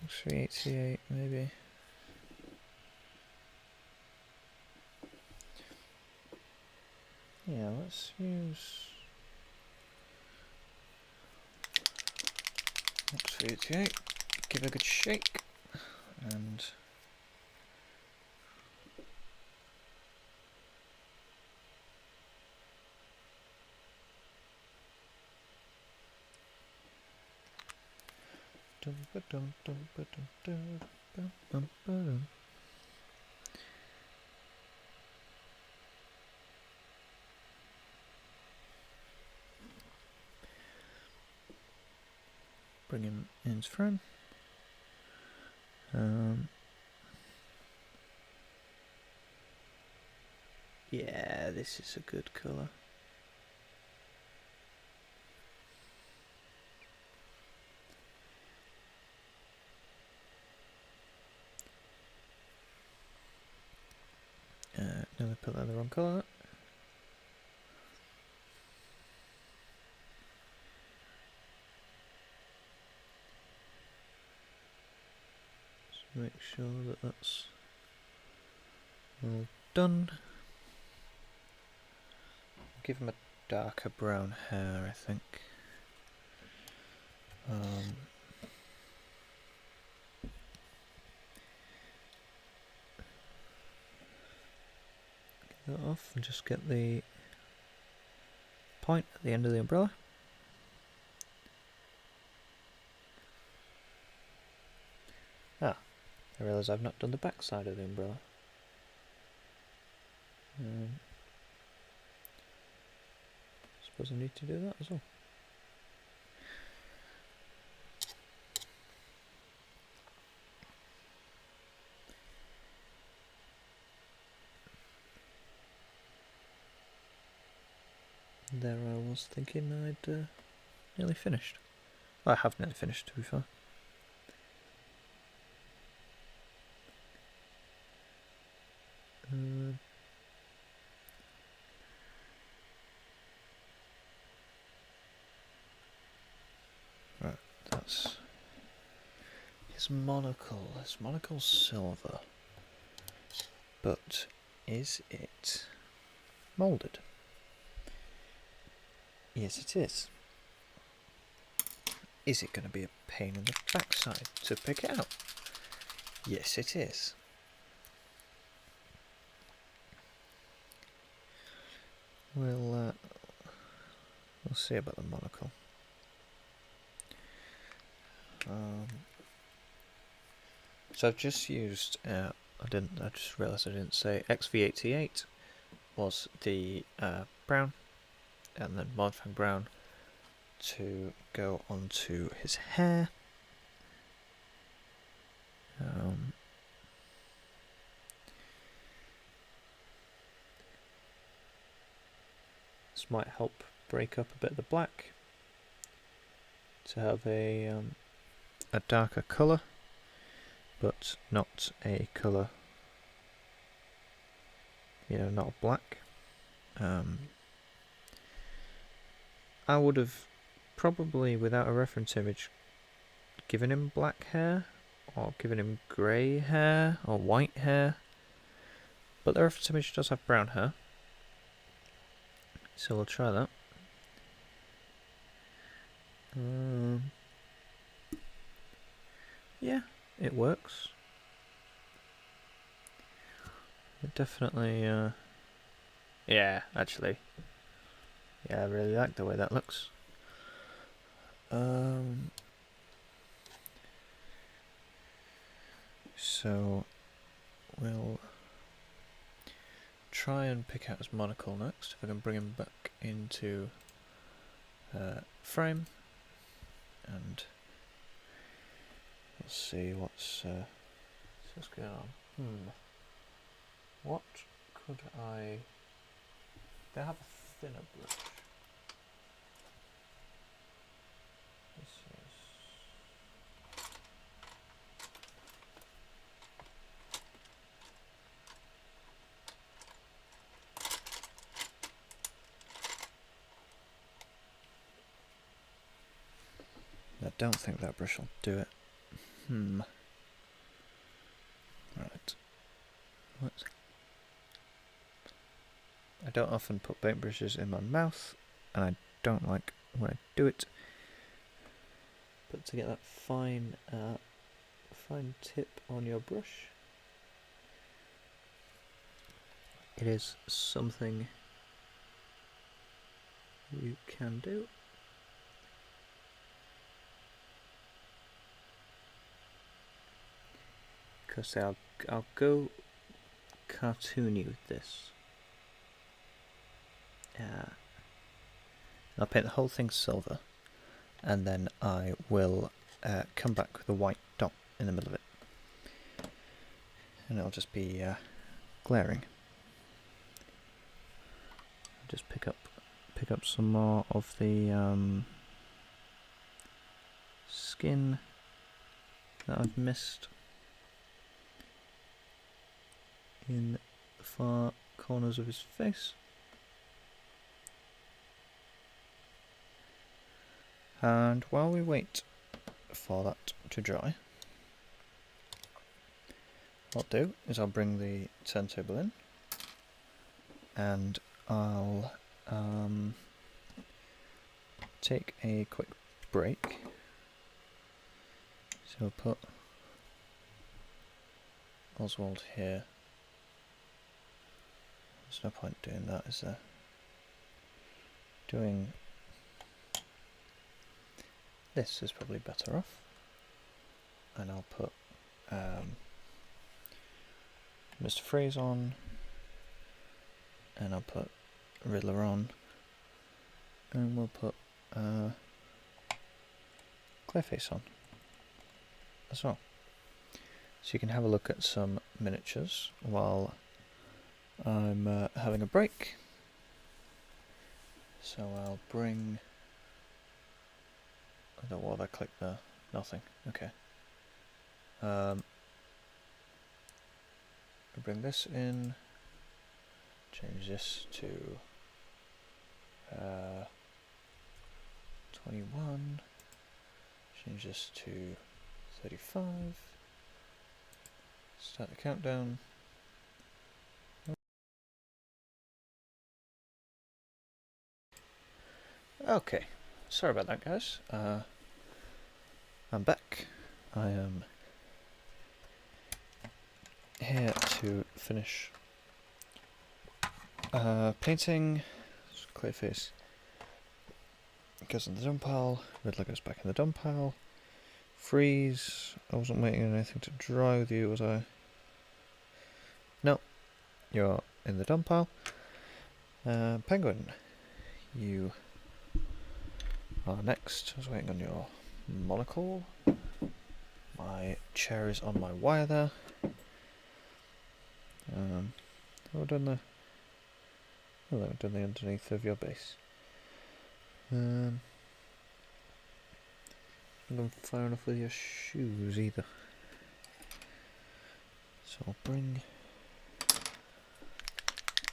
388 maybe. Yeah, let's use 388. Give it a good shake and bring him in his frame. Yeah, this is a good colour. Nearly put that in the wrong colour. Just make sure that that's all done. Give him a darker brown hair, I think. that off and just get the point at the end of the umbrella. Ah, I realise I've not done the back side of the umbrella. Suppose I need to do that as well. There I was thinking I'd nearly finished. Well, I have nearly finished, to be fair. Right, that's his monocle. His monocle's silver. But is it moulded? Yes, it is. Is it going to be a pain in the backside to pick it out? Yes, it is. We'll see about the monocle. So I've just used. I just realised I didn't say XV88 was the brown, and then Modifying Brown to go onto his hair. This might help break up a bit of the black to have a darker colour, but not a colour, not black. I would have probably, without a reference image, given him black hair, or given him grey hair, or white hair, but the reference image does have brown hair, so we'll try that. Yeah, it works. It definitely, yeah, actually. Yeah, I really like the way that looks. So we'll try and pick out his monocle next, if I can bring him back into frame, and we'll see what's going on. What could I... They have a thinner brush. I don't think that brush will do it. Right. What? I don't often put paintbrushes in my mouth, and I don't like when I do it. But to get that fine tip on your brush, it is something you can do. Because I'll go cartoony with this. I'll paint the whole thing silver, and then I will come back with a white dot in the middle of it, and it'll just be glaring. Just pick up some more of the skin that I've missed in the far corners of his face. And while we wait for that to dry, what I'll do is I'll bring the turntable in, and I'll take a quick break. So I'll put Oswald here. There's no point doing that, is there? Doing this is probably better off. And I'll put Mr. Freeze on, and I'll put Riddler on, and we'll put Clayface on as well. So you can have a look at some miniatures while I'm having a break. So I'll bring... I don't know what I clicked there. Nothing. Okay. I'll bring this in. Change this to 21. Change this to 35. Start the countdown. Okay, sorry about that, guys. I'm back. I am here to finish painting. Clayface goes in the dump pile. Riddler goes back in the dump pile. Freeze. I wasn't waiting on anything to dry with you, was I? No. You're in the dump pile. Penguin. You are next. I was waiting on your monocle. My chair is on my wire there. I've done the... Well, I've done the underneath of your base. I'm not far enough with your shoes either. So I'll bring...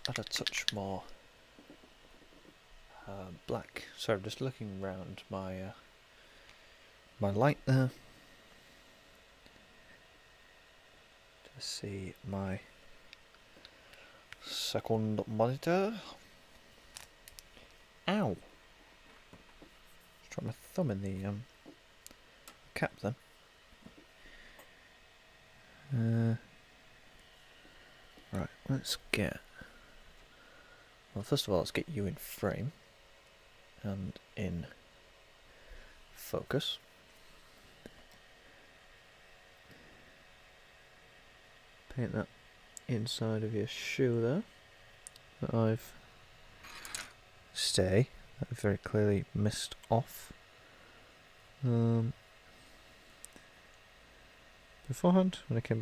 add a touch more black. Sorry, I'm just looking around my my light there to see my second monitor. Ow! Just dropped my thumb in the cap then. Right, let's get... Well, first of all, let's get you in frame and in focus. Paint that inside of your shoe there that I've very clearly missed off beforehand when I came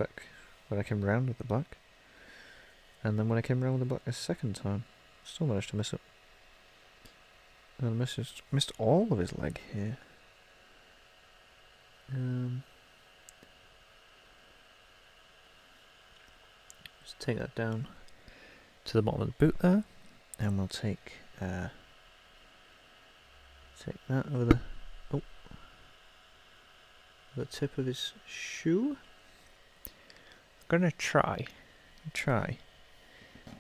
round with the black, and then when I came round with the black a second time, still managed to miss it. And missed all of his leg here. Just take that down to the bottom of the boot there, and we'll take that over the tip of his shoe. I'm gonna try,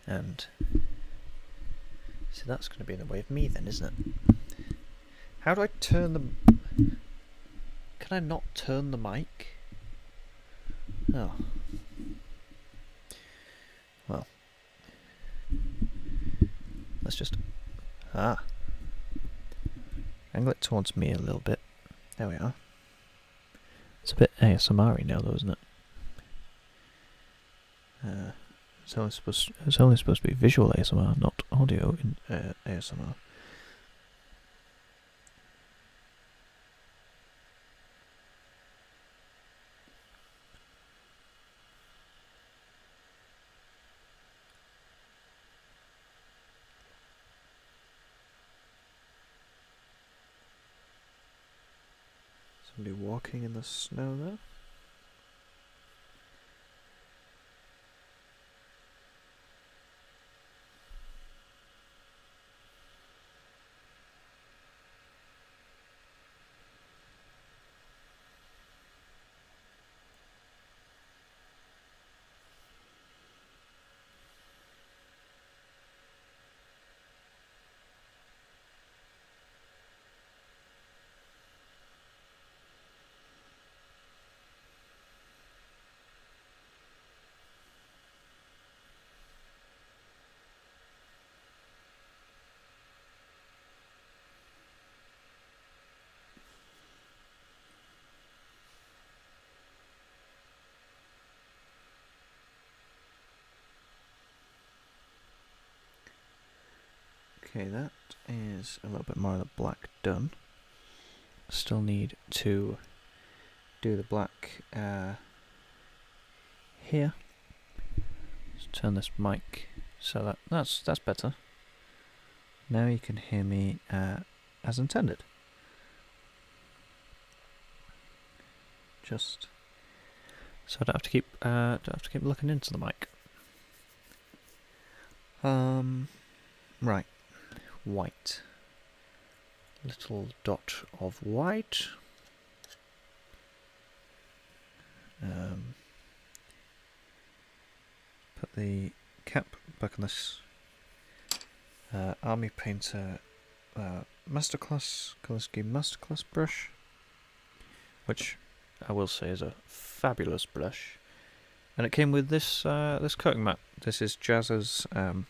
and so that's going to be in the way of me then, isn't it? How do I turn the... Can I not turn the mic? Oh. Well. Let's just... Angle it towards me a little bit. There we are. It's a bit ASMR-y now though, isn't it? It's only supposed to be visual ASMR, not audio in ASMR. Somebody walking in the snow there. Okay, that is a little bit more of the black done. Still need to do the black here. Let's turn this mic so that's better. Now you can hear me as intended. Just so I don't have to keep looking into the mic. Right, white. Little dot of white. Put the cap back on this Army Painter Masterclass Colour Scheme Masterclass brush, which I will say is a fabulous brush, and it came with this this coating mat. This is Jazz's coating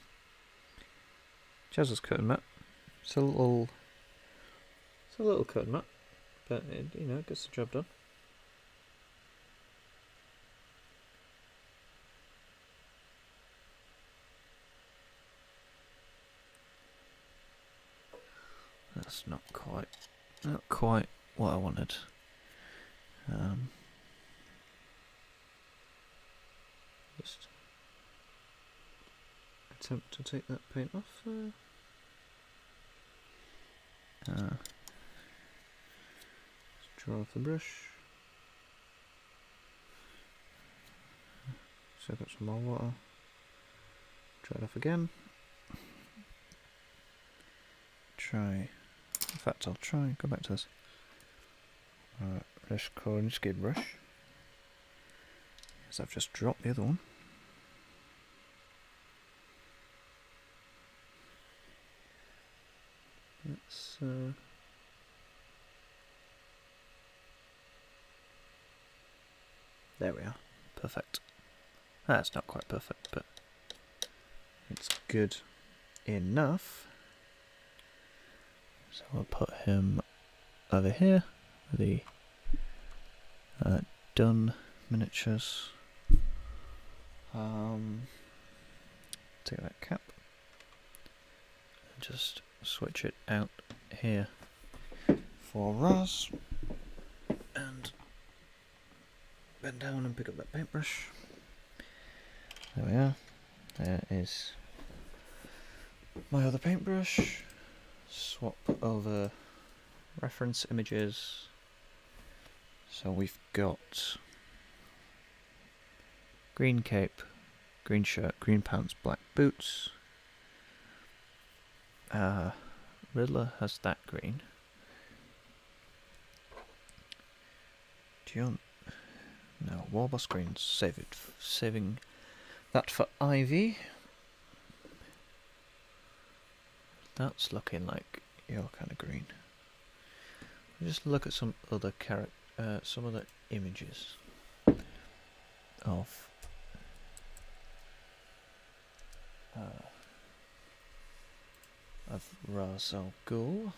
mat. It's a little coating mat, but it gets the job done. That's not quite what I wanted. Just attempt to take that paint off. Draw off the brush. So I've got some more water. Try it off again. In fact, I'll try and go back to this. This corn skid brush. Because I've just dropped the other one. Let's there we are. Perfect. That's not quite perfect, but it's good enough. So we'll put him over here with the done miniatures. Take that cap and just switch it out here for Raz, and bend down and pick up that paintbrush. There we are. There is my other paintbrush. Swap over reference images. So we've got green cape, green shirt, green pants, black boots. Riddler has that green. No, Warboss green. Saving that for Ivy. That's looking like your kind of green. Just look at some other images of Ra's al Ghul.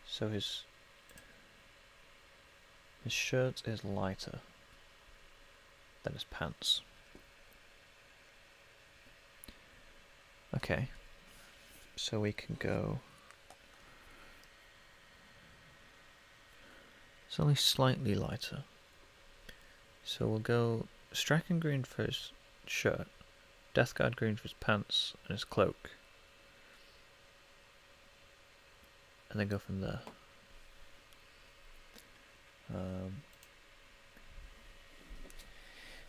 So his shirt is lighter than his pants. Okay, so we can go. It's only slightly lighter. So we'll go striking green for his shirt, Death Guard green for his pants and his cloak, and then go from there.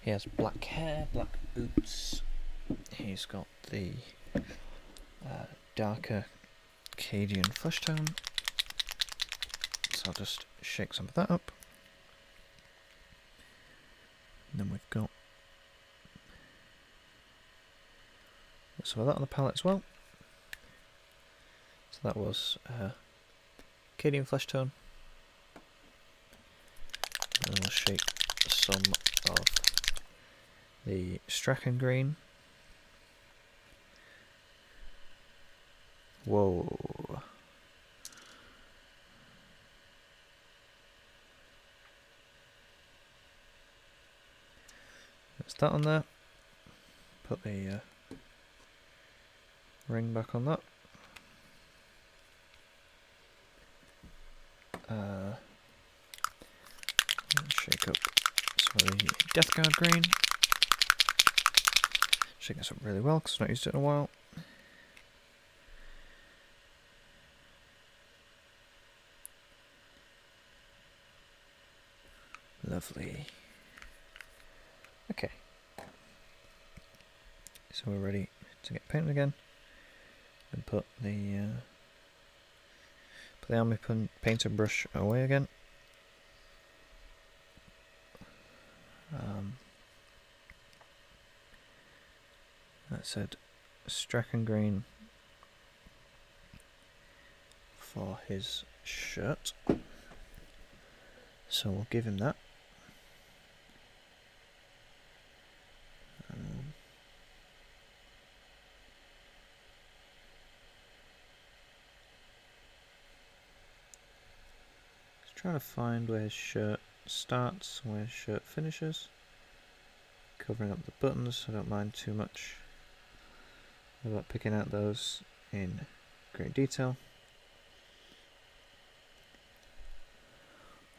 He has black hair, black boots. He's got the darker Cadian flesh tone. So I'll just shake some of that up. And then we've got some of that on the palette as well. So that was Cadian flesh tone. And we'll shake some of the Strachan green. Whoa. There's that on there. put the ring back on that. Shake up some of the Death Guard green. Shake this up really well because I've not used it in a while. Lovely. Okay. So we're ready to get painted again. And put the army painter brush away again. That said Strachan green for his shirt. So we'll give him that. Trying to find where his shirt starts and where his shirt finishes. Covering up the buttons, I don't mind too much about picking out those in great detail.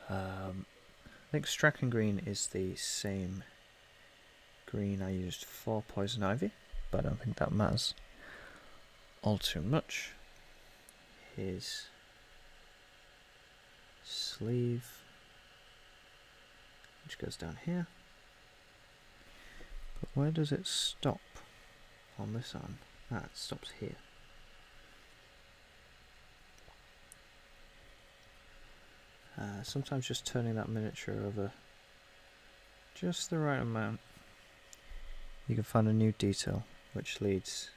I think Strachan green is the same green I used for Poison Ivy, but I don't think that matters all too much. His sleeve, which goes down here. But where does it stop on this arm? Ah, it stops here. Sometimes just turning that miniature over just the right amount, you can find a new detail which leads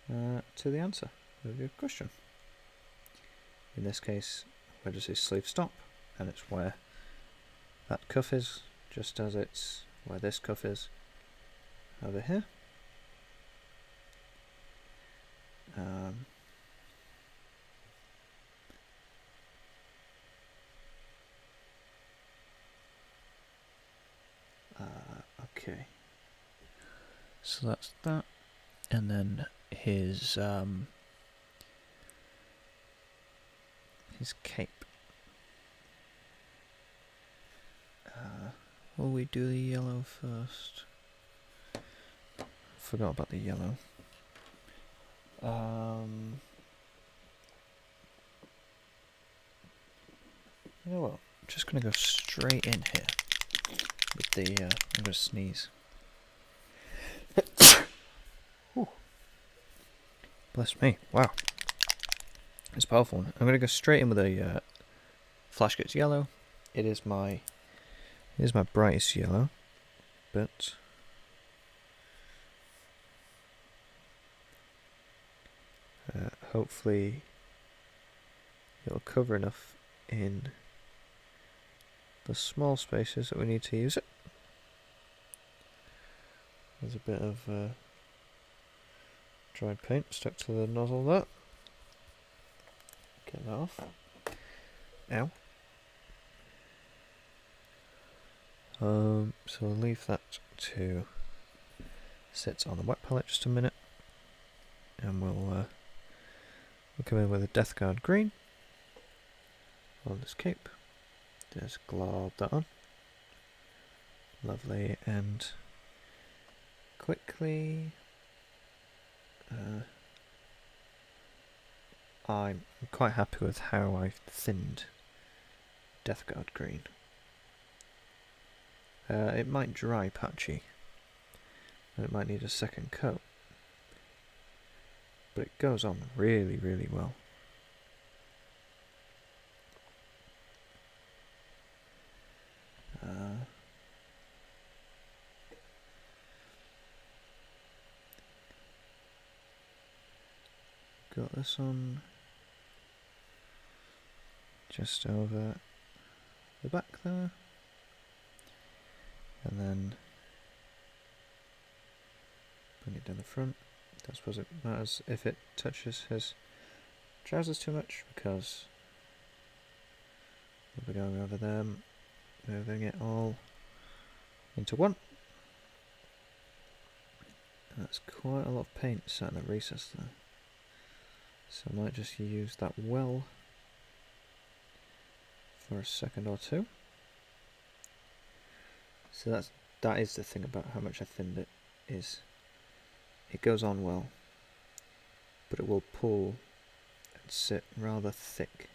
to the answer of your question. In this case, where does his sleeve stop? And it's where that cuff is, just as it's where this cuff is over here. Okay, so that's that, and then his cape. Will we do the yellow first? Forgot about the yellow. You know what? I'm just gonna go straight in here with the. I'm gonna sneeze. Bless me! Wow, it's a powerful one. I'm gonna go straight in with a Flash Gets Yellow. It is my brightest yellow, but hopefully it'll cover enough in the small spaces that we need to use it. There's a bit of dried paint stuck to the nozzle there. Get that off. Ow. So we'll leave that to sit on the wet palette just a minute, and we'll come in with a Death Guard green on this cape. Just glob that on. Lovely, and quickly I'm quite happy with how I've thinned Death Guard green. It might dry patchy, and it might need a second coat, but it goes on really, really well. Got this on just over the back there, and then bring it down the front. Don't suppose it matters if it touches his trousers too much, because we'll be going over them, moving it all into one. That's quite a lot of paint sat in the recess there. So I might just use that well for a second or two. So that is the thing about how much I thinned it, is it goes on well, but it will pull and sit rather thick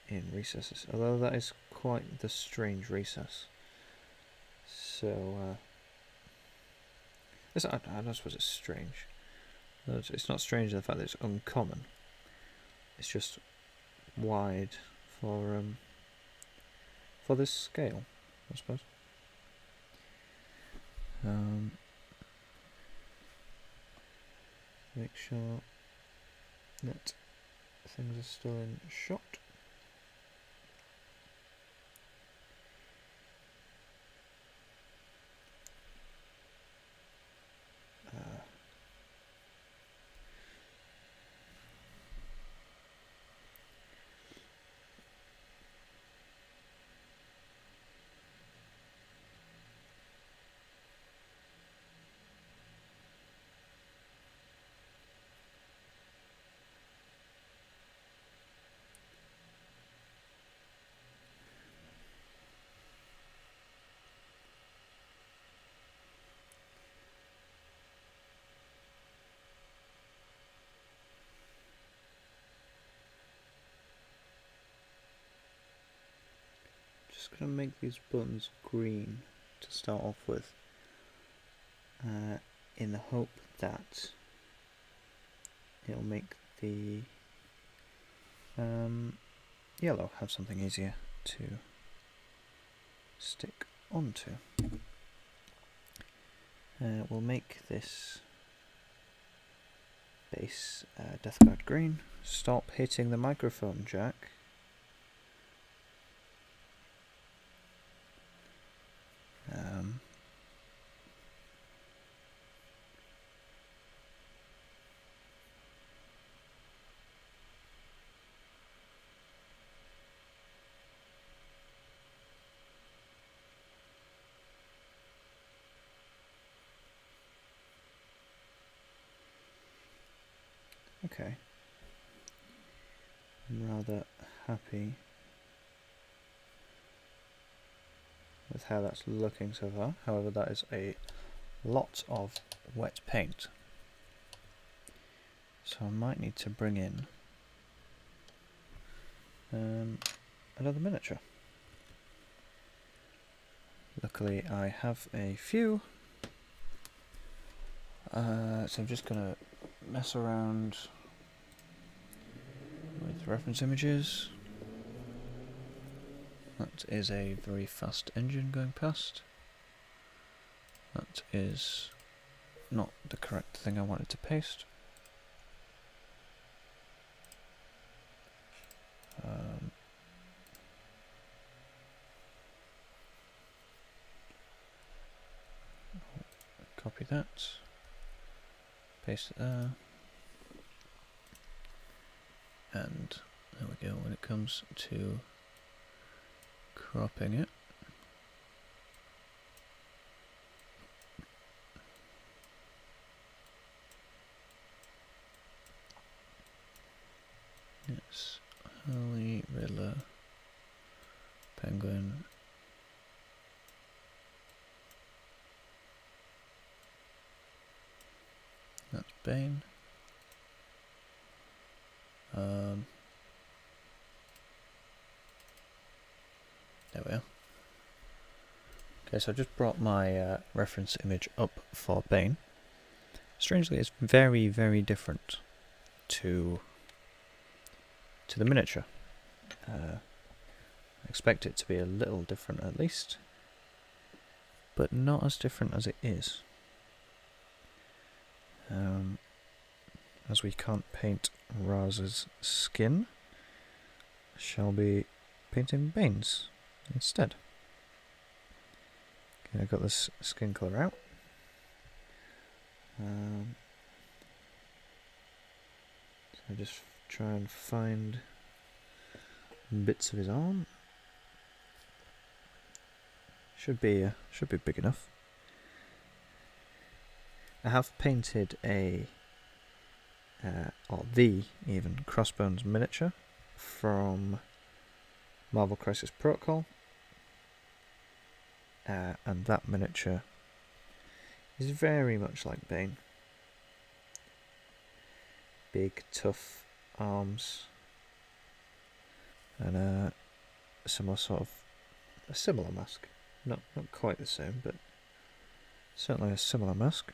in recesses, although that is quite the strange recess. So I don't suppose it's strange. It's not strange in the fact that it's uncommon. It's just wide for this scale, I suppose. Make sure that things are still in shot. Just going to make these buttons green to start off with, in the hope that it'll make the yellow have something easier to stick onto. We'll make this base Death Guard green. Stop hitting the microphone jack. Okay, I'm rather happy with how that's looking so far. However, that is a lot of wet paint, so I might need to bring in another miniature. Luckily I have a few, so I'm just going to mess around with reference images. That is a very fast engine going past. That is not the correct thing I wanted to paste. Copy that, paste it there, and there we go. When it comes to cropping it, it's Harvey, Riddler, Penguin, that's Bane. There we are. Okay, so I just brought my reference image up for Bane. Strangely, it's very, very different to the miniature. I expect it to be a little different at least, but not as different as it is. As we can't paint Raz's skin, I shall be painting Bane's instead. Okay, I've got this skin colour out. So I just try and find bits of his arm. Should be big enough. I have painted or the even, Crossbones miniature from Marvel Crisis Protocol, and that miniature is very much like Bane. Big, tough arms, and a similar mask. Not quite the same, but certainly a similar mask.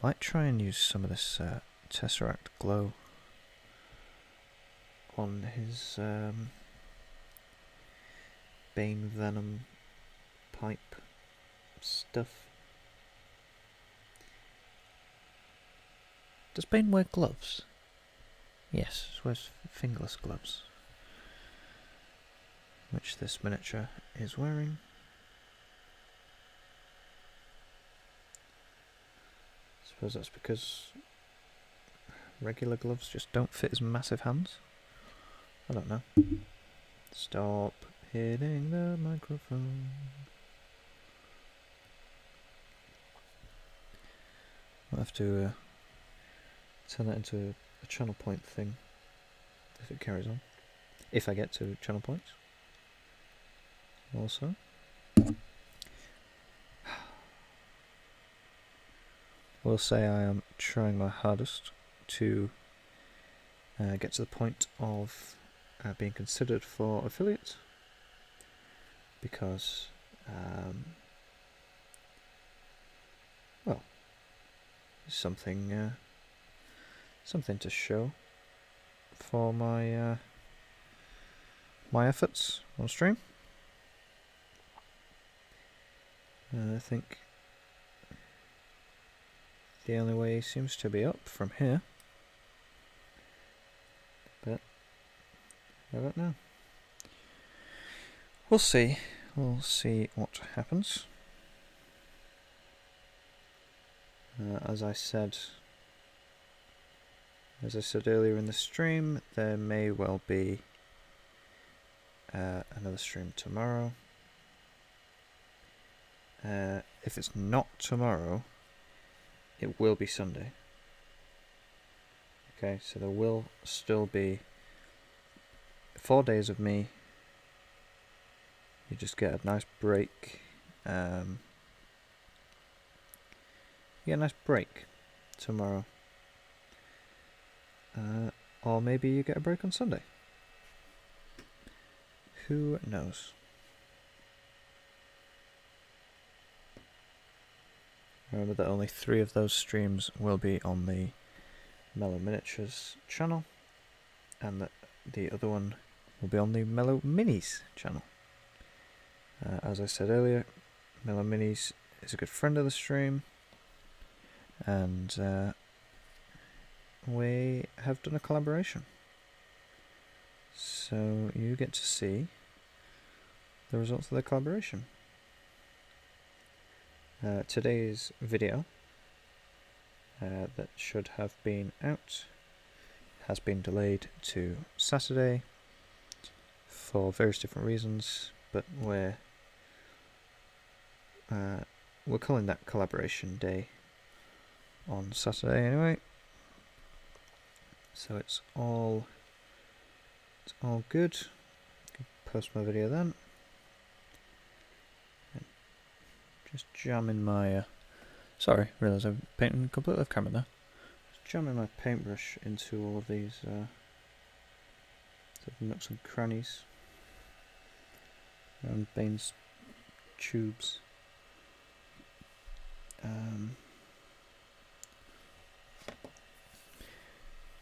Might try and use some of this Tesseract glow on his Bane Venom pipe stuff. Does Bane wear gloves? Yes, he wears fingerless gloves, which this miniature is wearing. I suppose that's because regular gloves just don't fit his massive hands. I don't know. Stop hitting the microphone. I'll have to turn that into a channel point thing if it carries on. If I get to channel points. Also. I will say I am trying my hardest to get to the point of being considered for affiliate, because well, something to show for my my efforts on stream. I think the only way seems to be up from here, but I don't know. We'll see. We'll see what happens. As I said earlier in the stream, there may well be another stream tomorrow. If it's not tomorrow, it will be Sunday. Okay, so there will still be 4 days of me. You just get a nice break. You get a nice break tomorrow. Or maybe you get a break on Sunday. Who knows? Remember that only 3 of those streams will be on the Mellow Miniatures channel, and that the other one will be on the Mellow Minis channel. As I said earlier, Mellow Minis is a good friend of the stream, and we have done a collaboration. So you get to see the results of the collaboration. Today's video that should have been out has been delayed to Saturday for various different reasons, but we're calling that collaboration day on Saturday anyway. So it's all good. Post my video then. Just jamming my sorry, realised I'm painting completely off camera there. Just jamming my paintbrush into all of these sort of nooks and crannies around Bane's tubes.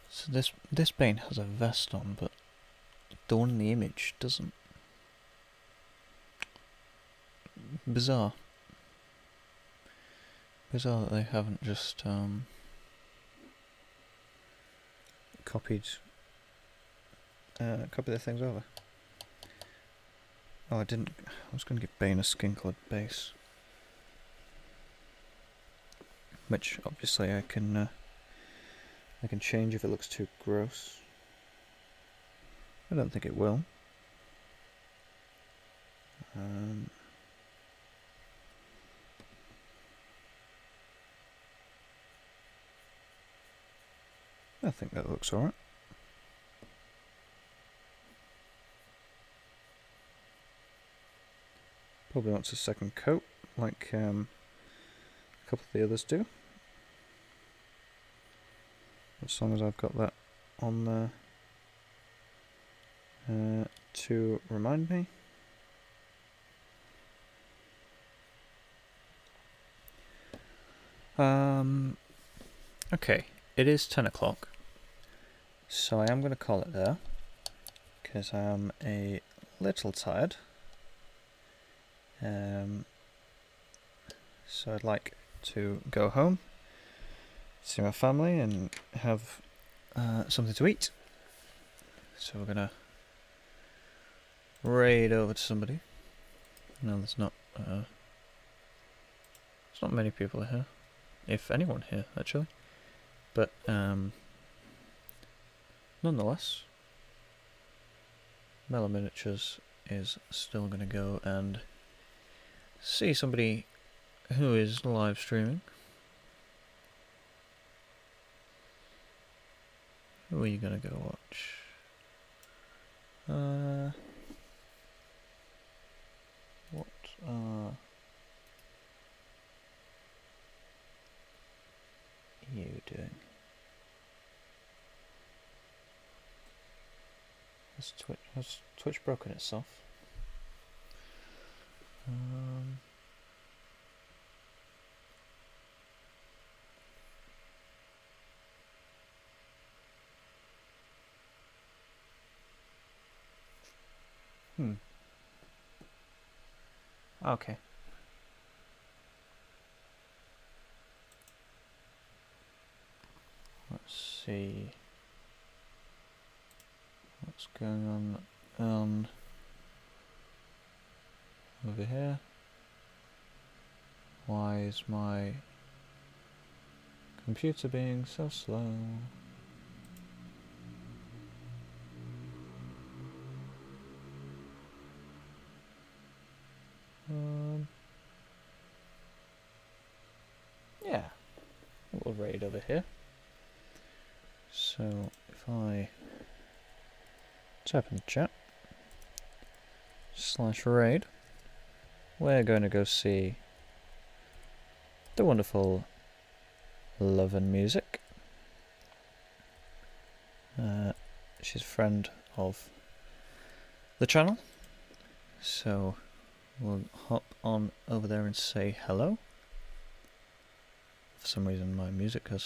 So this Bane has a vest on, but the one in the image doesn't. Bizarre. Bizarre that they haven't just copied the things over. Oh, I didn't. I was going to give Bane a skin-coloured base, which obviously I can change if it looks too gross. I don't think it will. I think that looks alright. Probably wants a second coat, like a couple of the others do. As long as I've got that on there to remind me. Okay, it is 10 o'clock, so I am going to call it there, because I am a little tired. So I'd like to go home, see my family, and have something to eat. So we're gonna raid over to somebody. No, there's not many people here, if anyone here actually. But nonetheless, Mellow Miniatures is still gonna go and see somebody who is live streaming. Who are you gonna go watch? What are you doing? Has Twitch broken itself? Okay. Let's see what's going on over here. Why is my computer being so slow? Yeah, we'll raid over here. So if I type in the chat /raid, we're going to go see the wonderful Love and Music. She's a friend of the channel, so we'll hop on over there and say hello. For some reason my music has